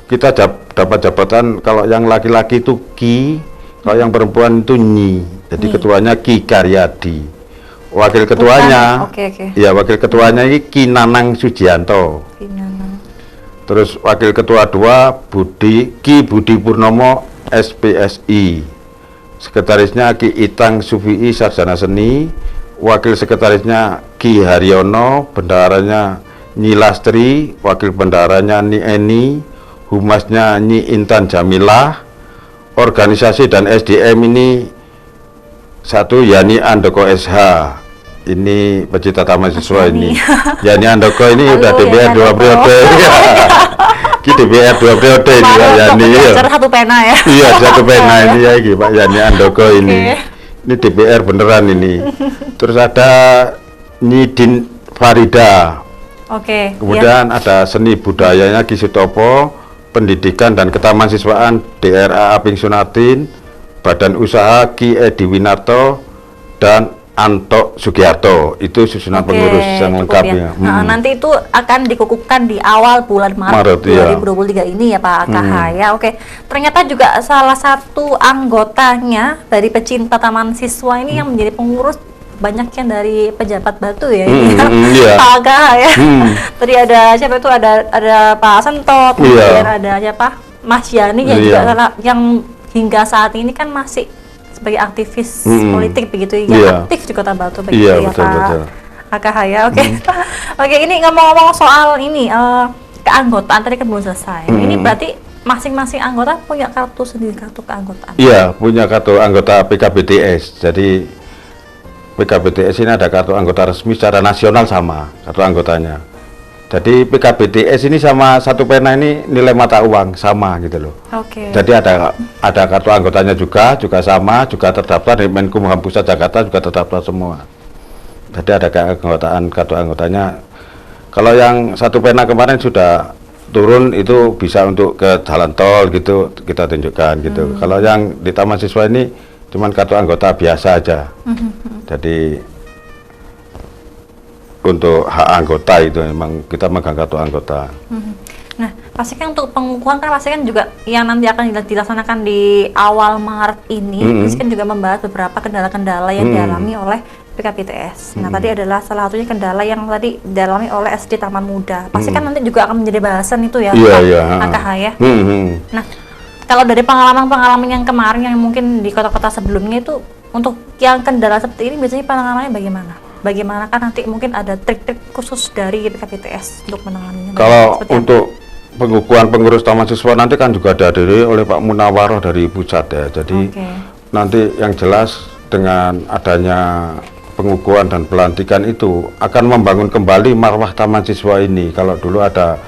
[SPEAKER 2] kita dapat jabatan, kalau yang laki-laki itu Ki, kalau yang perempuan itu Nyi. Jadi ketuanya Ki Karyadi. Wakil ketuanya, ya wakil ketuanya ini Ki Nanang Sujianto. Terus wakil ketua 2 Ki Budi Purnomo SPSI. Sekretarisnya Ki Itang Sufii Sarjana Seni. Wakil sekretarisnya Ki Haryono, bendaharanya Nyi Lastri, wakil bendaharanya Nyi Eni, humasnya Nyi Intan Jamilah. Organisasi dan SDM ini 1 Yani Andoko SH. Ini pecinta mahasiswa ini. Yani Andoko ini udah DPR 2 periode. Ki DPR 2 periode ini Pak Yani.
[SPEAKER 1] Satu pena ya.
[SPEAKER 2] Iya, satu pena ini ya Pak Yani Andoko ini. Ini DPR beneran ini. Terus ada Nyidin Farida. Kemudian ada seni budayanya Ki Sutopo, pendidikan dan ketamahasiswaan DRA Aping Sunatin, badan usaha Ki Edi Winarto dan Anto Sugiarto. Itu susunan pengurus yang lengkapnya.
[SPEAKER 1] Nanti itu akan dikukuhkan di awal bulan Maret 2023 ini ya Pak AKH ya. Ternyata juga salah satu anggotanya dari pecinta taman siswa ini yang menjadi pengurus banyak yang dari pejabat Batu ya ini Pak AKH ya. Tadi ada siapa itu, ada Pak Sentot, kemudian ada siapa Mas Yani yang juga yang hingga saat ini kan masih sebagai aktivis politik begitu ya, aktif di Kota Batu begitu ya Pak AKH ya. Oke, ini ngomong-ngomong soal ini keanggotaan tadi kan belum selesai. Ini berarti masing-masing anggota punya kartu sendiri, kartu keanggotaan. Iya,
[SPEAKER 2] punya kartu anggota PKBTS. Jadi PKBTS ini ada kartu anggota resmi secara nasional sama kartu anggotanya. Jadi PKBTS ini sama Satu Pena ini nilai mata uang sama gitu loh. Jadi ada kartu anggotanya juga sama, juga terdaftar di Menkumham Pusat Jakarta, juga terdaftar semua. Jadi ada keanggotaan kartu anggotanya. Kalau yang Satu Pena kemarin sudah turun itu bisa untuk ke jalan tol gitu kita tunjukkan gitu. Kalau yang di taman siswa ini cuman kartu anggota biasa aja. Jadi untuk hak anggota itu memang kita megang kartu anggota.
[SPEAKER 1] Nah, pasti kan untuk pengukuhan kan pasti kan juga yang nanti akan dilaksanakan di awal Maret ini, pasti kan juga membahas beberapa kendala-kendala yang dialami oleh PKPTS. Nah, tadi adalah salah satunya kendala yang tadi dialami oleh SD Taman Muda. Pasti kan nanti juga akan menjadi bahasan itu ya, Pak AKH ya. Nah, kalau dari pengalaman-pengalaman yang kemarin yang mungkin di kota-kota sebelumnya itu, untuk yang kendala seperti ini biasanya penanganannya bagaimana? Bagaimana kan nanti mungkin ada trik-trik khusus dari PKPTS untuk menanganinya?
[SPEAKER 2] Kalau untuk pengukuhan pengurus taman siswa nanti kan juga dihadiri oleh Pak Munawaroh dari pusat ya. Jadi nanti yang jelas dengan adanya pengukuhan dan pelantikan itu akan membangun kembali marwah taman siswa ini. Kalau dulu ada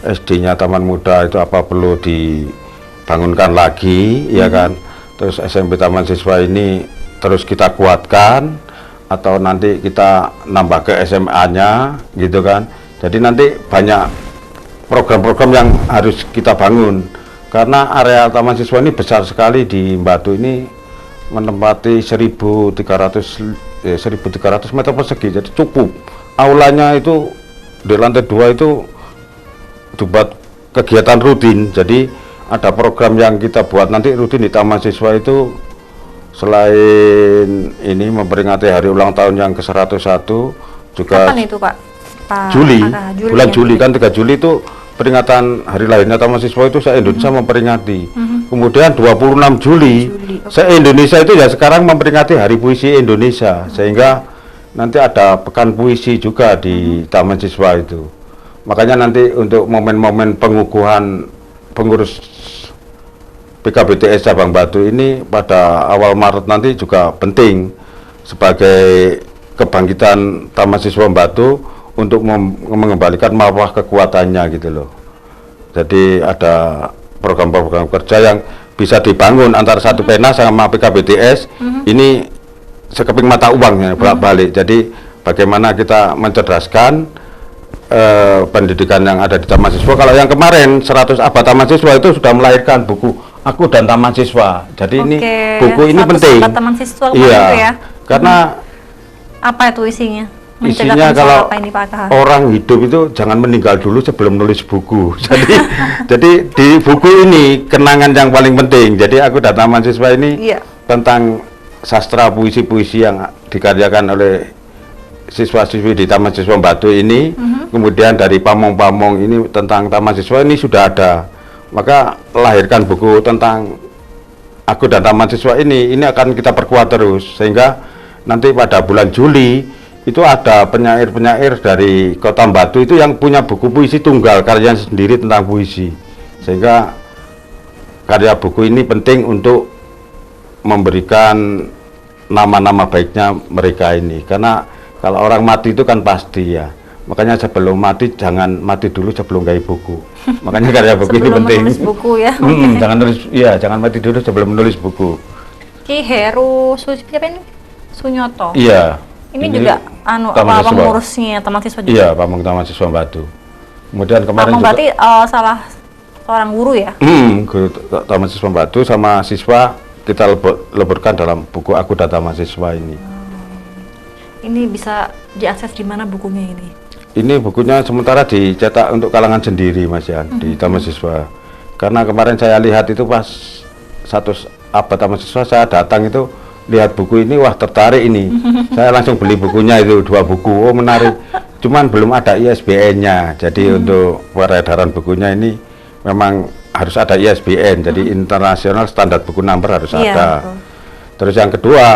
[SPEAKER 2] SD-nya Taman Muda itu apa perlu dibangunkan lagi, ya kan? Terus SMP Taman Siswa ini terus kita kuatkan, atau nanti kita nambah ke SMA-nya gitu kan. Jadi nanti banyak program-program yang harus kita bangun karena area taman siswa ini besar sekali. Di Batu ini menempati 1.300 meter persegi, jadi cukup. Aulanya itu di lantai 2 itu dibuat kegiatan rutin, jadi ada program yang kita buat nanti rutin di taman siswa itu. Selain ini memperingati hari ulang tahun yang ke-101 juga.
[SPEAKER 1] Kapan itu Pak?
[SPEAKER 2] Juli, bulan
[SPEAKER 1] ya,
[SPEAKER 2] Juli kan 3 Juli itu peringatan hari lahirnya Taman Siswa itu se-Indonesia memperingati. Kemudian 26 Juli se-Indonesia itu ya sekarang memperingati Hari Puisi Indonesia, sehingga nanti ada pekan puisi juga di Taman Siswa itu. Makanya nanti untuk momen-momen pengukuhan pengurus PKPTS Cabang Batu ini pada awal Maret nanti juga penting sebagai kebangkitan Taman Siswa Batu untuk mengembalikan marwah kekuatannya gitu loh. Jadi ada program-program kerja yang bisa dibangun antara satu pena sama PKPTS. Ini sekeping mata uangnya bolak-balik. Jadi bagaimana kita mencerdaskan pendidikan yang ada di Taman Siswa. Kalau yang kemarin 100 abad Taman Siswa itu sudah melahirkan buku Aku dan Taman Siswa. Jadi ini buku ini penting.
[SPEAKER 1] Taman Siswa
[SPEAKER 2] iya,
[SPEAKER 1] itu ya.
[SPEAKER 2] Karena
[SPEAKER 1] apa itu isinya?
[SPEAKER 2] Isinya kalau orang hidup itu jangan meninggal dulu sebelum nulis buku. Jadi di buku ini kenangan yang paling penting. Jadi Aku dan Taman Siswa ini tentang sastra puisi-puisi yang dikaryakan oleh siswa-siswi di Taman Siswa Batu ini. Kemudian dari pamong-pamong ini tentang Taman Siswa ini sudah ada. Maka lahirkan buku tentang Aku dan Taman Siswa ini akan kita perkuat terus, sehingga nanti pada bulan Juli itu ada penyair-penyair dari Kota Batu itu yang punya buku puisi tunggal karyanya sendiri tentang puisi, sehingga karya buku ini penting untuk memberikan nama-nama baiknya mereka ini. Karena kalau orang mati itu kan pasti ya, makanya sebelum mati jangan mati dulu sebelum gawe buku. Makanya karya buku ini penting.
[SPEAKER 1] Menulis buku ya.
[SPEAKER 2] Jangan mati dulu sebelum menulis buku.
[SPEAKER 1] Ki Heru siapa ini? Sunyoto.
[SPEAKER 2] Iya.
[SPEAKER 1] Ini juga pengurusnya Taman Siswa juga.
[SPEAKER 2] Iya, pamong Taman Siswa Batu. Kemudian kemarin juga
[SPEAKER 1] berarti salah seorang guru ya?
[SPEAKER 2] Guru Taman Siswa Batu sama siswa kita leburkan dalam buku Aku dan Taman Siswa ini.
[SPEAKER 1] Ini bisa diakses di mana bukunya ini?
[SPEAKER 2] Ini bukunya sementara dicetak untuk kalangan sendiri, Mas Yan, di Taman Siswa. Karena kemarin saya lihat itu pas 100 abad Taman Siswa, saya datang itu lihat buku ini, wah tertarik ini. Saya langsung beli bukunya itu 2 buku, oh menarik. Cuman belum ada ISBN-nya. Jadi untuk peredaran bukunya ini memang harus ada ISBN. Jadi internasional standar buku number harus ada. Betul. Terus yang kedua,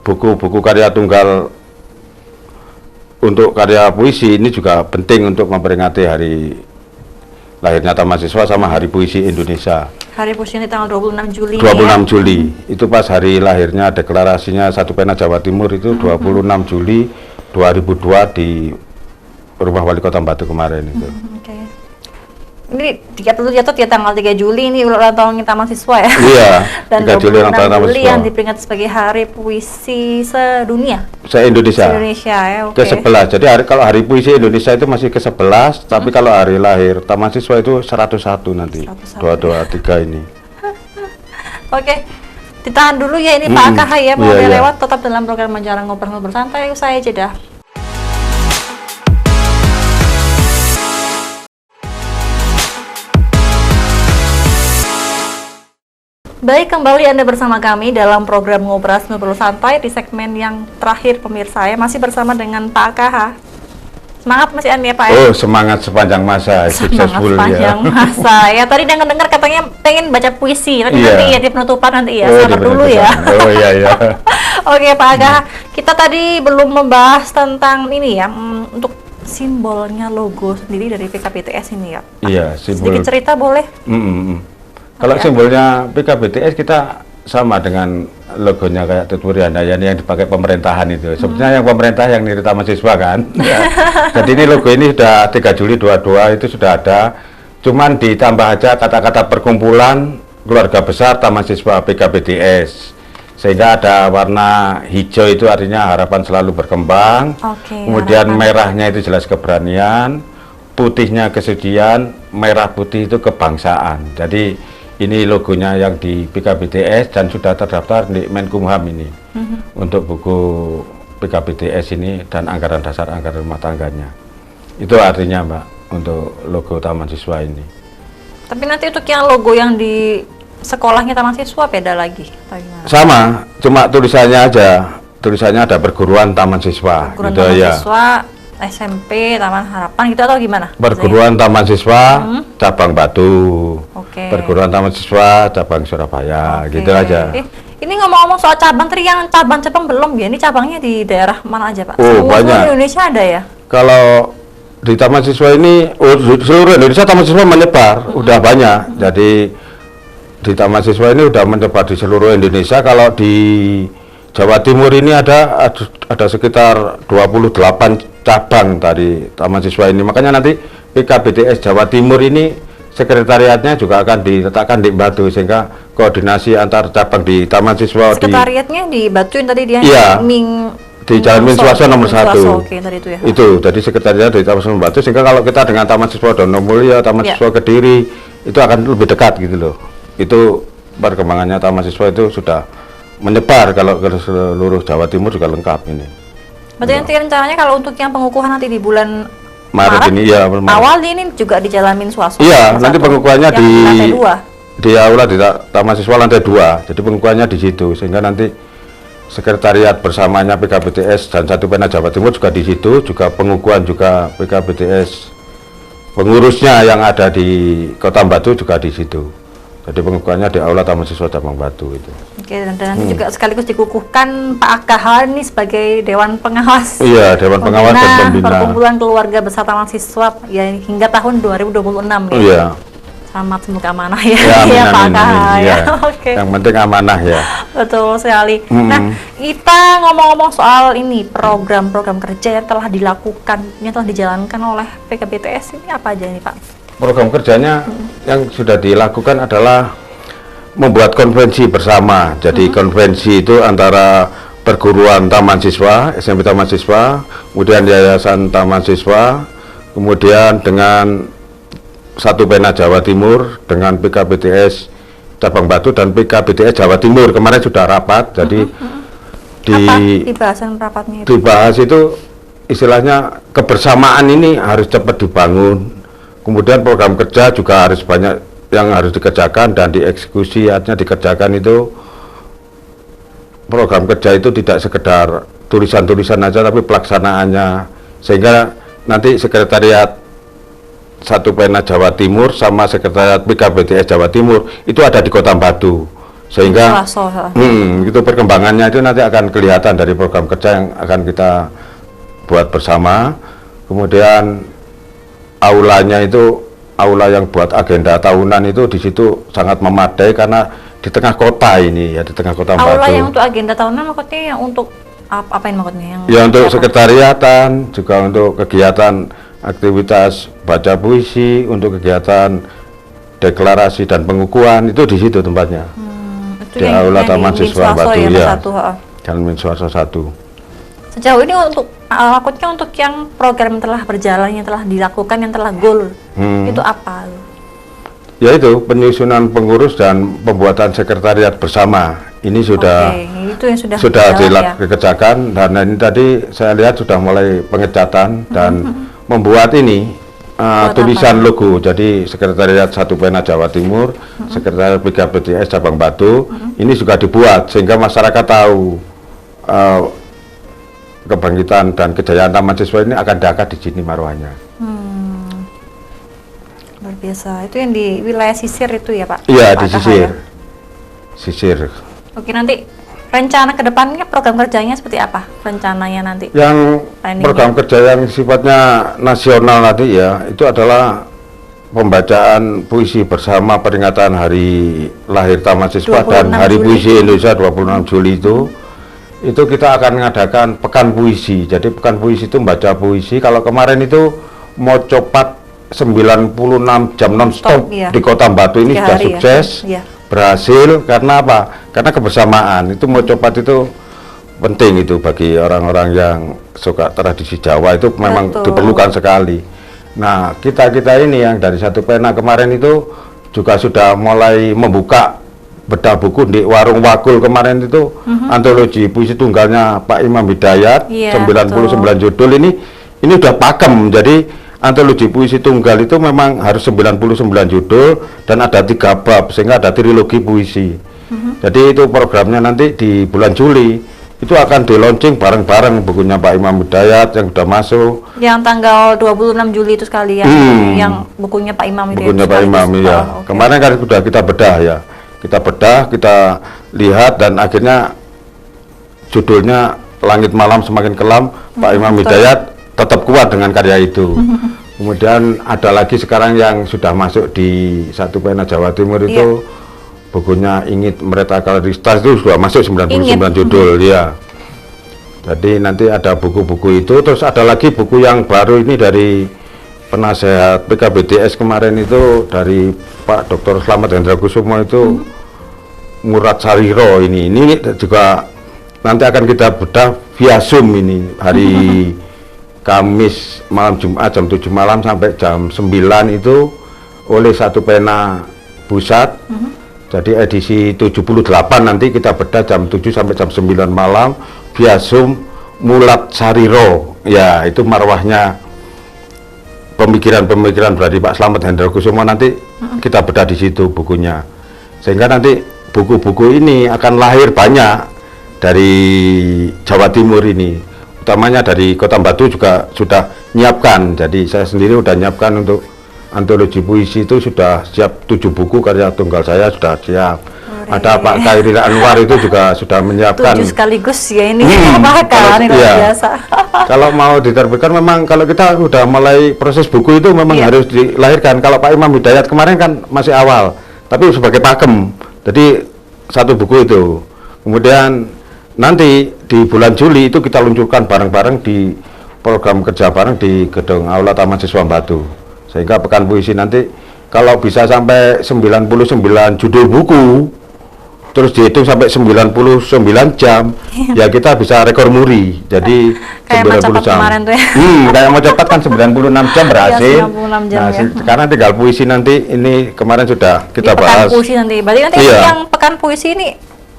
[SPEAKER 2] buku-buku karya tunggal untuk karya puisi ini juga penting untuk memperingati hari lahirnya Taman Siswa sama Hari Puisi Indonesia.
[SPEAKER 1] Hari Puisi ini tanggal 26 Juli.
[SPEAKER 2] 26 Juli. Itu pas hari lahirnya deklarasinya Satu Pena Jawa Timur itu 26 Juli 2002 di Rumah Wali Kota Batu kemarin itu.
[SPEAKER 1] Ini jatuh ya tanggal 3 Juli ini ulang tahun Taman Siswa ya.
[SPEAKER 2] Iya.
[SPEAKER 1] Dan 3 Juli ulang tahun Taman Siswa yang diperingati sebagai Hari Puisi sedunia.
[SPEAKER 2] Se-Indonesia.
[SPEAKER 1] Se-Indonesia ya, oke.
[SPEAKER 2] Ke-11. Jadi kalau Hari Puisi Indonesia itu masih ke-11, tapi kalau hari lahir Taman Siswa itu 101 nanti. 101. 223 ini.
[SPEAKER 1] Oke. ditahan dulu ya ini Pak AKH ya, mau
[SPEAKER 2] Iya, iya.
[SPEAKER 1] lewat tetap dalam program Jarang Ngobrol Santai, saya jeda. Baik, kembali Anda bersama kami dalam program Ngobrol Santai di segmen yang terakhir pemirsa ya, masih bersama dengan Pak AKH. Semangat masih Anda ya Pak ya?
[SPEAKER 2] Oh, semangat sepanjang masa,
[SPEAKER 1] Semangat
[SPEAKER 2] successful
[SPEAKER 1] sepanjang
[SPEAKER 2] ya.
[SPEAKER 1] masa ya. Tadi dengar-dengar katanya pengen baca puisi, tapi
[SPEAKER 2] Iya.
[SPEAKER 1] nanti ya di penutupan nanti ya,
[SPEAKER 2] Oh,
[SPEAKER 1] sabar dulu ya.
[SPEAKER 2] Oh iya iya.
[SPEAKER 1] Oke Pak AKH, kita tadi belum membahas tentang ini ya, untuk simbolnya logo sendiri dari PKBTS ini ya.
[SPEAKER 2] Iya, simbol.
[SPEAKER 1] Sedikit cerita boleh?
[SPEAKER 2] Kalau simbolnya PKBTS kita sama dengan logonya kayak Tutwuri Handayani yang dipakai pemerintahan itu. Sebenarnya yang pemerintah yang niru Taman Siswa kan. Ya. Jadi ini logo ini sudah 3 Juli 22 itu sudah ada. Cuman ditambah aja kata-kata perkumpulan keluarga besar Taman Siswa PKBTS. Sehingga ada warna hijau itu artinya harapan selalu berkembang.
[SPEAKER 1] Oke,
[SPEAKER 2] Kemudian
[SPEAKER 1] harapan.
[SPEAKER 2] merahnya itu jelas keberanian, putihnya kesucian, merah putih itu kebangsaan. Jadi ini logonya yang di PKBTS dan sudah terdaftar di Menkumham ini untuk buku PKBTS ini dan anggaran dasar anggaran rumah tangganya. Itu artinya Mbak untuk logo Taman Siswa ini.
[SPEAKER 1] Tapi nanti untuk yang logo yang di sekolahnya Taman Siswa beda lagi atau gimana?
[SPEAKER 2] Sama, cuma tulisannya aja. Tulisannya ada perguruan Taman Siswa.
[SPEAKER 1] Perguruan
[SPEAKER 2] gitu
[SPEAKER 1] Taman
[SPEAKER 2] ya.
[SPEAKER 1] Siswa, SMP, Taman Harapan gitu atau gimana?
[SPEAKER 2] Perguruan Taman Siswa cabang Batu.
[SPEAKER 1] Oke.
[SPEAKER 2] Perguruan Taman Siswa cabang Surabaya,
[SPEAKER 1] Oke.
[SPEAKER 2] gitu aja.
[SPEAKER 1] Ini ngomong-ngomong soal cabang, tadi yang cabang-cabang belum ya? Ini cabangnya di daerah mana aja Pak?
[SPEAKER 2] Oh,
[SPEAKER 1] Semua
[SPEAKER 2] banyak.
[SPEAKER 1] Indonesia ada ya?
[SPEAKER 2] Kalau di Taman Siswa ini, di seluruh Indonesia Taman Siswa menyebar, udah banyak. Jadi di Taman Siswa ini udah menyebar di seluruh Indonesia. Kalau di Jawa Timur ini ada sekitar 28 cabang dari Taman Siswa ini. Makanya nanti PKBTS Jawa Timur ini sekretariatnya juga akan diletakkan di Batu sehingga koordinasi antar cabang di Taman Siswa
[SPEAKER 1] Sekretariatnya di Batu yang tadi dia
[SPEAKER 2] Iya. di Jalan Min Suarso nomor 1.
[SPEAKER 1] Oke, tadi itu ya.
[SPEAKER 2] Itu, jadi sekretariat dari Taman Siswa Batu sehingga kalau kita dengan Taman Siswa Donomulyo, Taman
[SPEAKER 1] Iya.
[SPEAKER 2] Siswa Kediri itu akan lebih dekat gitu loh. Itu perkembangannya Taman Siswa itu sudah menyebar kalau ke seluruh Jawa Timur juga lengkap ini.
[SPEAKER 1] Berarti nanti rencananya kalau untuk yang pengukuhan nanti di bulan
[SPEAKER 2] Maret ini ya, Maret.
[SPEAKER 1] awal ini juga di Jalan Min Suarso.
[SPEAKER 2] Iya, nanti pengukuhannya
[SPEAKER 1] Yang lantai 2.
[SPEAKER 2] di aula di Taman Siswa lantai 2. Jadi pengukuhannya di situ sehingga nanti sekretariat bersamanya PKBTS dan Satu Pena Jawa Timur juga di situ, juga pengukuhan juga PKBTS pengurusnya yang ada di Kota Batu juga di situ. Jadi pengukuhannya di aula Taman Siswa Cabang Batu itu.
[SPEAKER 1] Oke, dan nanti juga sekaligus dikukuhkan Pak AKH ini sebagai Dewan Pengawas.
[SPEAKER 2] Iya, Dewan Pengawas dan Pembina.
[SPEAKER 1] Perkumpulan Keluarga Besar Taman Siswa ya hingga tahun 2026 ya.
[SPEAKER 2] Iya.
[SPEAKER 1] Selamat semoga amanah ya,
[SPEAKER 2] Ya, amin,
[SPEAKER 1] ya Pak
[SPEAKER 2] amin,
[SPEAKER 1] AKH
[SPEAKER 2] amin.
[SPEAKER 1] ya.
[SPEAKER 2] Iya.
[SPEAKER 1] Oke.
[SPEAKER 2] Yang penting amanah ya.
[SPEAKER 1] Betul sekali. Nah, kita ngomong-ngomong soal ini program-program kerja yang telah dilakukan, yang telah dijalankan oleh PKBTS ini apa aja ini Pak?
[SPEAKER 2] Program kerjanya yang sudah dilakukan adalah membuat konvensi bersama. Jadi konvensi itu antara perguruan Taman Siswa, SMP Taman Siswa, kemudian Yayasan Taman Siswa, kemudian dengan Satu Pena Jawa Timur, dengan PKBTS Cabang Batu dan PKBTS Jawa Timur. Kemarin sudah rapat, jadi
[SPEAKER 1] Apa dibahasan rapatnya itu?
[SPEAKER 2] dibahas itu istilahnya kebersamaan ini harus cepat dibangun. Kemudian program kerja juga harus banyak yang harus dikerjakan dan dieksekusi, artinya dikerjakan itu program kerja itu tidak sekedar tulisan-tulisan aja tapi pelaksanaannya, sehingga nanti sekretariat Satu Pena Jawa Timur sama sekretariat PKBTS Jawa Timur itu ada di Kota Batu, sehingga itu perkembangannya itu nanti akan kelihatan dari program kerja yang akan kita buat bersama. Kemudian aulanya itu aula yang buat agenda tahunan itu di situ sangat memadai karena di tengah kota ini ya, di tengah Kota Batu.
[SPEAKER 1] Aula yang untuk agenda tahunan maksudnya yang untuk apa yang maksudnya? Yang
[SPEAKER 2] ya untuk
[SPEAKER 1] siapa?
[SPEAKER 2] sekretariatan, juga untuk kegiatan aktivitas baca puisi, untuk kegiatan deklarasi dan pengukuhan itu di situ tempatnya.
[SPEAKER 1] Itu
[SPEAKER 2] Di
[SPEAKER 1] yang
[SPEAKER 2] aula
[SPEAKER 1] di
[SPEAKER 2] Taman
[SPEAKER 1] Min
[SPEAKER 2] Siswa
[SPEAKER 1] Suarso
[SPEAKER 2] Batu
[SPEAKER 1] ya,
[SPEAKER 2] ya.
[SPEAKER 1] satu, ha.
[SPEAKER 2] Jalan Min Suarso 1.
[SPEAKER 1] Sejauh ini untuk maksudnya untuk yang program yang telah berjalan, yang telah dilakukan, yang telah goal itu apa?
[SPEAKER 2] Yaitu penyusunan pengurus dan pembuatan sekretariat bersama. ini sudah
[SPEAKER 1] itu yang sudah jalan, ya.
[SPEAKER 2] dikerjakan, dan ini tadi saya lihat sudah mulai pengecatan dan membuat ini tulisan logo. Jadi Sekretariat Satu Pena Jawa Timur, Sekretariat PKBDS Cabang Batu, ini juga dibuat sehingga masyarakat tahu kebangkitan dan kejayaan Taman Siswa ini akan diangkat di sini marwahnya.
[SPEAKER 1] Luar biasa. Itu yang di wilayah Sisir itu ya Pak?
[SPEAKER 2] Iya,
[SPEAKER 1] Pak
[SPEAKER 2] di
[SPEAKER 1] KH,
[SPEAKER 2] Sisir.
[SPEAKER 1] ya?
[SPEAKER 2] Sisir.
[SPEAKER 1] Oke, nanti rencana kedepannya program kerjanya seperti apa? Rencananya nanti?
[SPEAKER 2] Yang program kerja yang sifatnya nasional nanti ya, itu adalah pembacaan puisi bersama peringatan Hari Lahir Taman Siswa dan Hari Puisi Indonesia 26 Juli itu kita akan mengadakan pekan puisi. Jadi pekan puisi itu membaca puisi. Kalau kemarin itu mau copat 96 jam non-stop di Kota Batu ini sudah sukses. Berhasil karena apa? Karena kebersamaan. Itu mau copat itu penting itu bagi orang-orang yang suka tradisi Jawa, itu memang diperlukan sekali. Nah, kita ini yang dari Satu Pena kemarin itu juga sudah mulai membuka bedah buku di Warung Wakul kemarin itu, antologi puisi tunggalnya Pak Imam Hidayat, 99 judul ini udah pakem. Jadi antologi puisi tunggal itu memang harus 99 judul dan ada 3 bab sehingga ada trilogi puisi. Jadi itu programnya nanti di bulan Juli itu akan di launching bareng-bareng bukunya Pak Imam Hidayat yang sudah masuk. Yang
[SPEAKER 1] tanggal 26 Juli itu sekalian yang bukunya Pak Imam Hidayat.
[SPEAKER 2] Bukunya Pak Imam ya. Kemarin kan sudah kita bedah ya. Kita bedah, kita lihat dan akhirnya judulnya Langit Malam Semakin Kelam. Pak Imam Hidayat tetap kuat dengan karya itu. Kemudian ada lagi sekarang yang sudah masuk di Satu Pena Jawa Timur itu bukunya Ingit Meretakan Ristas itu sudah masuk 99 judul ya. Jadi nanti ada buku-buku itu, terus ada lagi buku yang baru ini dari penasehat PKBDS kemarin itu dari Pak Dr. Slamet Hendrakusumo itu Murad Sariro ini juga nanti akan kita bedah via Zoom ini hari Kamis malam Jumat jam 7 malam sampai jam 9 itu oleh Satu Pena Pusat. Jadi edisi 78 nanti kita bedah jam 7 sampai jam 9 malam via Zoom Mulat Sariro. Ya, itu marwahnya pemikiran-pemikiran dari Pak Slamet Hendrakusumo, nanti kita bedah di situ bukunya. Sehingga nanti buku-buku ini akan lahir banyak dari Jawa Timur ini. Utamanya dari Kota Batu juga sudah nyiapkan. Jadi saya sendiri sudah nyiapkan untuk antologi puisi itu sudah siap 7 buku karya tunggal saya sudah siap. Ada Pak Khairil Anwar itu juga sudah menyiapkan
[SPEAKER 1] 7 sekaligus ya ini. Bahkan biasa.
[SPEAKER 2] Kalau mau diterbitkan memang kalau kita sudah mulai proses buku itu memang harus dilahirkan. Kalau Pak Imam Hidayat kemarin kan masih awal, tapi sebagai pakem. Jadi 1 buku itu. Kemudian nanti di bulan Juli itu kita luncurkan bareng-bareng di program kerja bareng di Gedung Aula Taman Siswa Batu. Sehingga pekan puisi nanti kalau bisa sampai 99 judul buku, terus dihitung sampai 99 jam, ya kita bisa rekor muri. Jadi
[SPEAKER 1] kayak
[SPEAKER 2] 90 jam.
[SPEAKER 1] Kemarin tuh ya.
[SPEAKER 2] Kayak mau cepat kan 96 jam berhasil.
[SPEAKER 1] Ya, 96 jam
[SPEAKER 2] nah,
[SPEAKER 1] ya.
[SPEAKER 2] Sekarang tinggal puisi nanti ini kemarin sudah kita bahas.
[SPEAKER 1] Pekan puisi nanti. Berarti nanti yang pekan puisi ini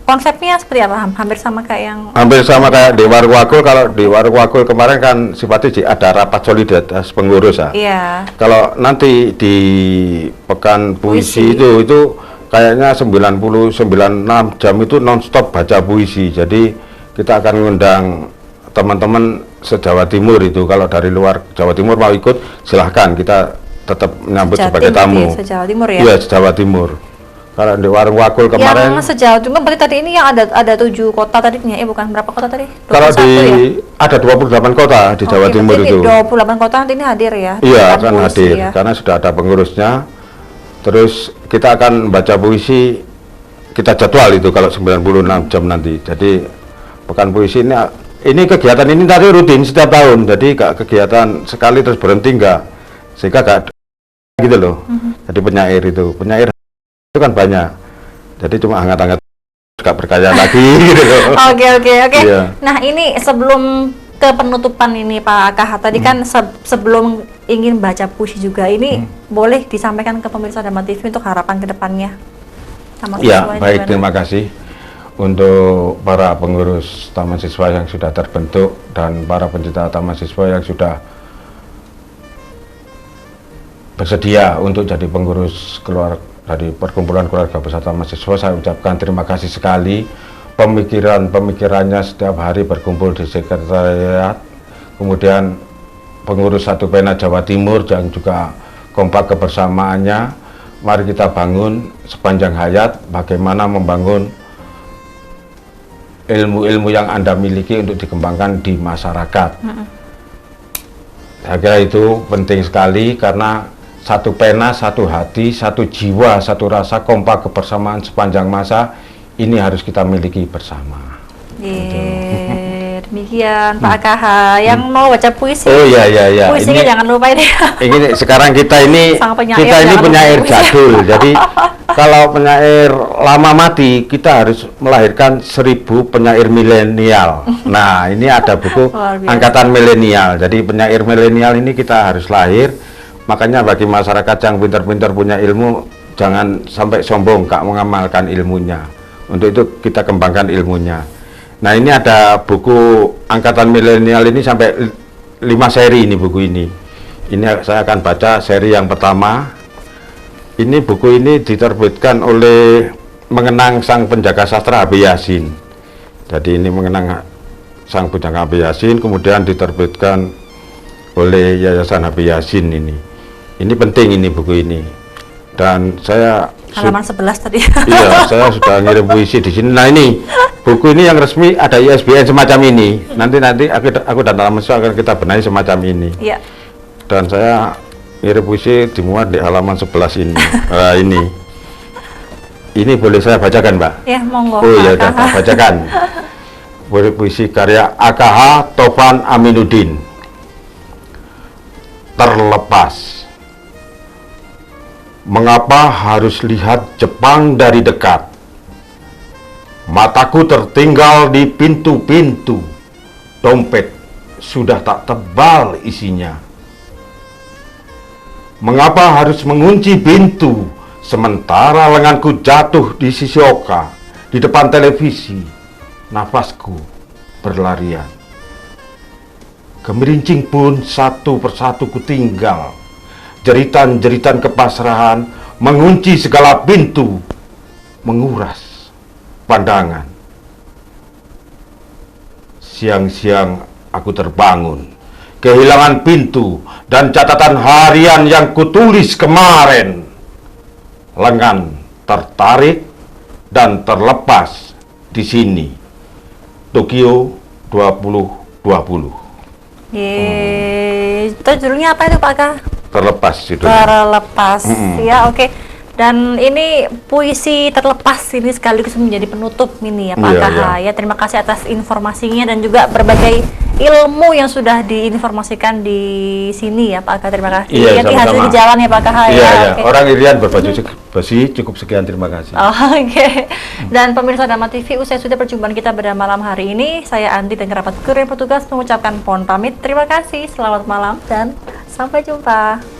[SPEAKER 1] konsepnya seperti apa? Hampir sama kayak yang
[SPEAKER 2] di Warung Wakul. Kalau di Warung Wakul kemarin kan sifatnya ada rapat solidaritas pengurus ya.
[SPEAKER 1] Iya.
[SPEAKER 2] Kalau nanti di pekan puisi itu kayaknya 96 jam itu non-stop baca puisi. Jadi kita akan mengundang teman-teman se-Jawa Timur itu. Kalau dari luar Jawa Timur mau ikut silahkan, kita tetap menyambut sebagai tamu.
[SPEAKER 1] Se-Jawa Timur ya?
[SPEAKER 2] Iya, se-Jawa Timur. Kalau di Warung Wakul kemarin
[SPEAKER 1] yang sejauh cuma berarti tadi ini yang ada 7 kota tadinya, bukan berapa kota tadi? 21
[SPEAKER 2] kalau ada 28 kota di Jawa Timur itu.
[SPEAKER 1] 28 kota nanti ini hadir ya?
[SPEAKER 2] Iya, akan hadir karena sudah ada pengurusnya. Terus kita akan baca puisi, kita jadwal itu kalau 96 jam nanti. Jadi pekan puisi ini kegiatan ini tadi rutin setiap tahun. Jadi gak kegiatan sekali terus berhenti enggak. Sehingga gak gitu loh. Jadi penyair itu kan banyak, jadi cuma hangat-hangat gak berkarya lagi gitu.
[SPEAKER 1] Oke. Yeah. Nah ini sebelum ke penutupan ini Pak KH tadi kan sebelum ingin baca puisi juga ini boleh disampaikan ke pemirsa Dharma TV untuk harapan kedepannya.
[SPEAKER 2] Ya baik, terima kasih. untuk para pengurus taman siswa yang sudah terbentuk dan para pencinta taman siswa yang sudah bersedia untuk jadi pengurus dari perkumpulan keluarga besar taman siswa, saya ucapkan terima kasih sekali. Pemikirannya setiap hari berkumpul di sekretariat, kemudian pengurus Satu Pena Jawa Timur yang juga kompak kebersamaannya. Mari kita bangun sepanjang hayat bagaimana membangun ilmu-ilmu yang Anda miliki untuk dikembangkan di masyarakat. Saya kira itu penting sekali karena satu pena, satu hati, satu jiwa, satu rasa, kompak kebersamaan sepanjang masa ini harus kita miliki bersama.
[SPEAKER 1] Demikian Pak KH yang mau baca puisi.
[SPEAKER 2] Oh iya.
[SPEAKER 1] Puisinya
[SPEAKER 2] ini,
[SPEAKER 1] jangan lupa ini.
[SPEAKER 2] Ini sekarang kita ini
[SPEAKER 1] Penyair
[SPEAKER 2] penyair jadul. Jadi kalau penyair lama mati, kita harus melahirkan 1000 penyair milenial. Nah, ini ada buku angkatan milenial. Jadi penyair milenial ini kita harus lahir. Makanya bagi masyarakat yang pintar-pintar punya ilmu, jangan sampai sombong gak mengamalkan ilmunya. Untuk itu kita kembangkan ilmunya. Nah, ini ada buku angkatan milenial ini sampai 5 seri ini buku ini. Ini saya akan baca seri yang pertama. Ini buku ini diterbitkan oleh Mengenang Sang Penjaga Sastra Habib Yasin. Jadi ini Mengenang Sang Penjaga Habib Yasin, kemudian diterbitkan oleh Yayasan Habib Yasin ini. Ini penting ini buku ini. Dan saya
[SPEAKER 1] halaman 11 tadi.
[SPEAKER 2] Iya, saya sudah ngirim puisi di sini. Nah, ini buku ini yang resmi ada ISBN semacam ini. Nanti aku dan Taman Siswa akan kita benahi semacam ini.
[SPEAKER 1] Iya.
[SPEAKER 2] Dan saya ngirim puisi dimuat di halaman 11 ini. Ini boleh saya bacakan, Mbak?
[SPEAKER 1] Ya, monggo.
[SPEAKER 2] Oh ya, udah bacakan. Puisi karya AKH Tovan Aminuddin. Terlepas. Mengapa harus lihat Jepang dari dekat? Mataku tertinggal di pintu-pintu. Dompet sudah tak tebal isinya. Mengapa harus mengunci pintu sementara lenganku jatuh di sisi oka di depan televisi? Nafasku berlarian. Gemerincing pun satu persatu kutinggal. Jeritan-jeritan kepasrahan mengunci segala pintu, menguras pandangan. Siang-siang aku terbangun, kehilangan pintu dan catatan harian yang kutulis kemarin. Lengan tertarik dan terlepas di sini. Tokyo 2020.
[SPEAKER 1] Itu judulnya apa itu Pak Kak?
[SPEAKER 2] Terlepas judulnya.
[SPEAKER 1] Terlepas. Ya, oke. Dan ini puisi terlepas ini sekaligus menjadi penutup ini ya Pak KH. Ya, terima kasih atas informasinya dan juga berbagai ilmu yang sudah diinformasikan di sini ya Pak KH. Terima kasih.
[SPEAKER 2] Iya,
[SPEAKER 1] hati-hati di jalan ya Pak KH.
[SPEAKER 2] Iya. Okay. Orang Irian berbaju besi cukup sekian, terima kasih.
[SPEAKER 1] Oke. Dan pemirsa Dharma TV, usai sudah perjumpaan kita pada malam hari ini, saya Andi dan kerabat kru yang bertugas mengucapkan mohon pamit. Terima kasih, selamat malam dan sampai jumpa.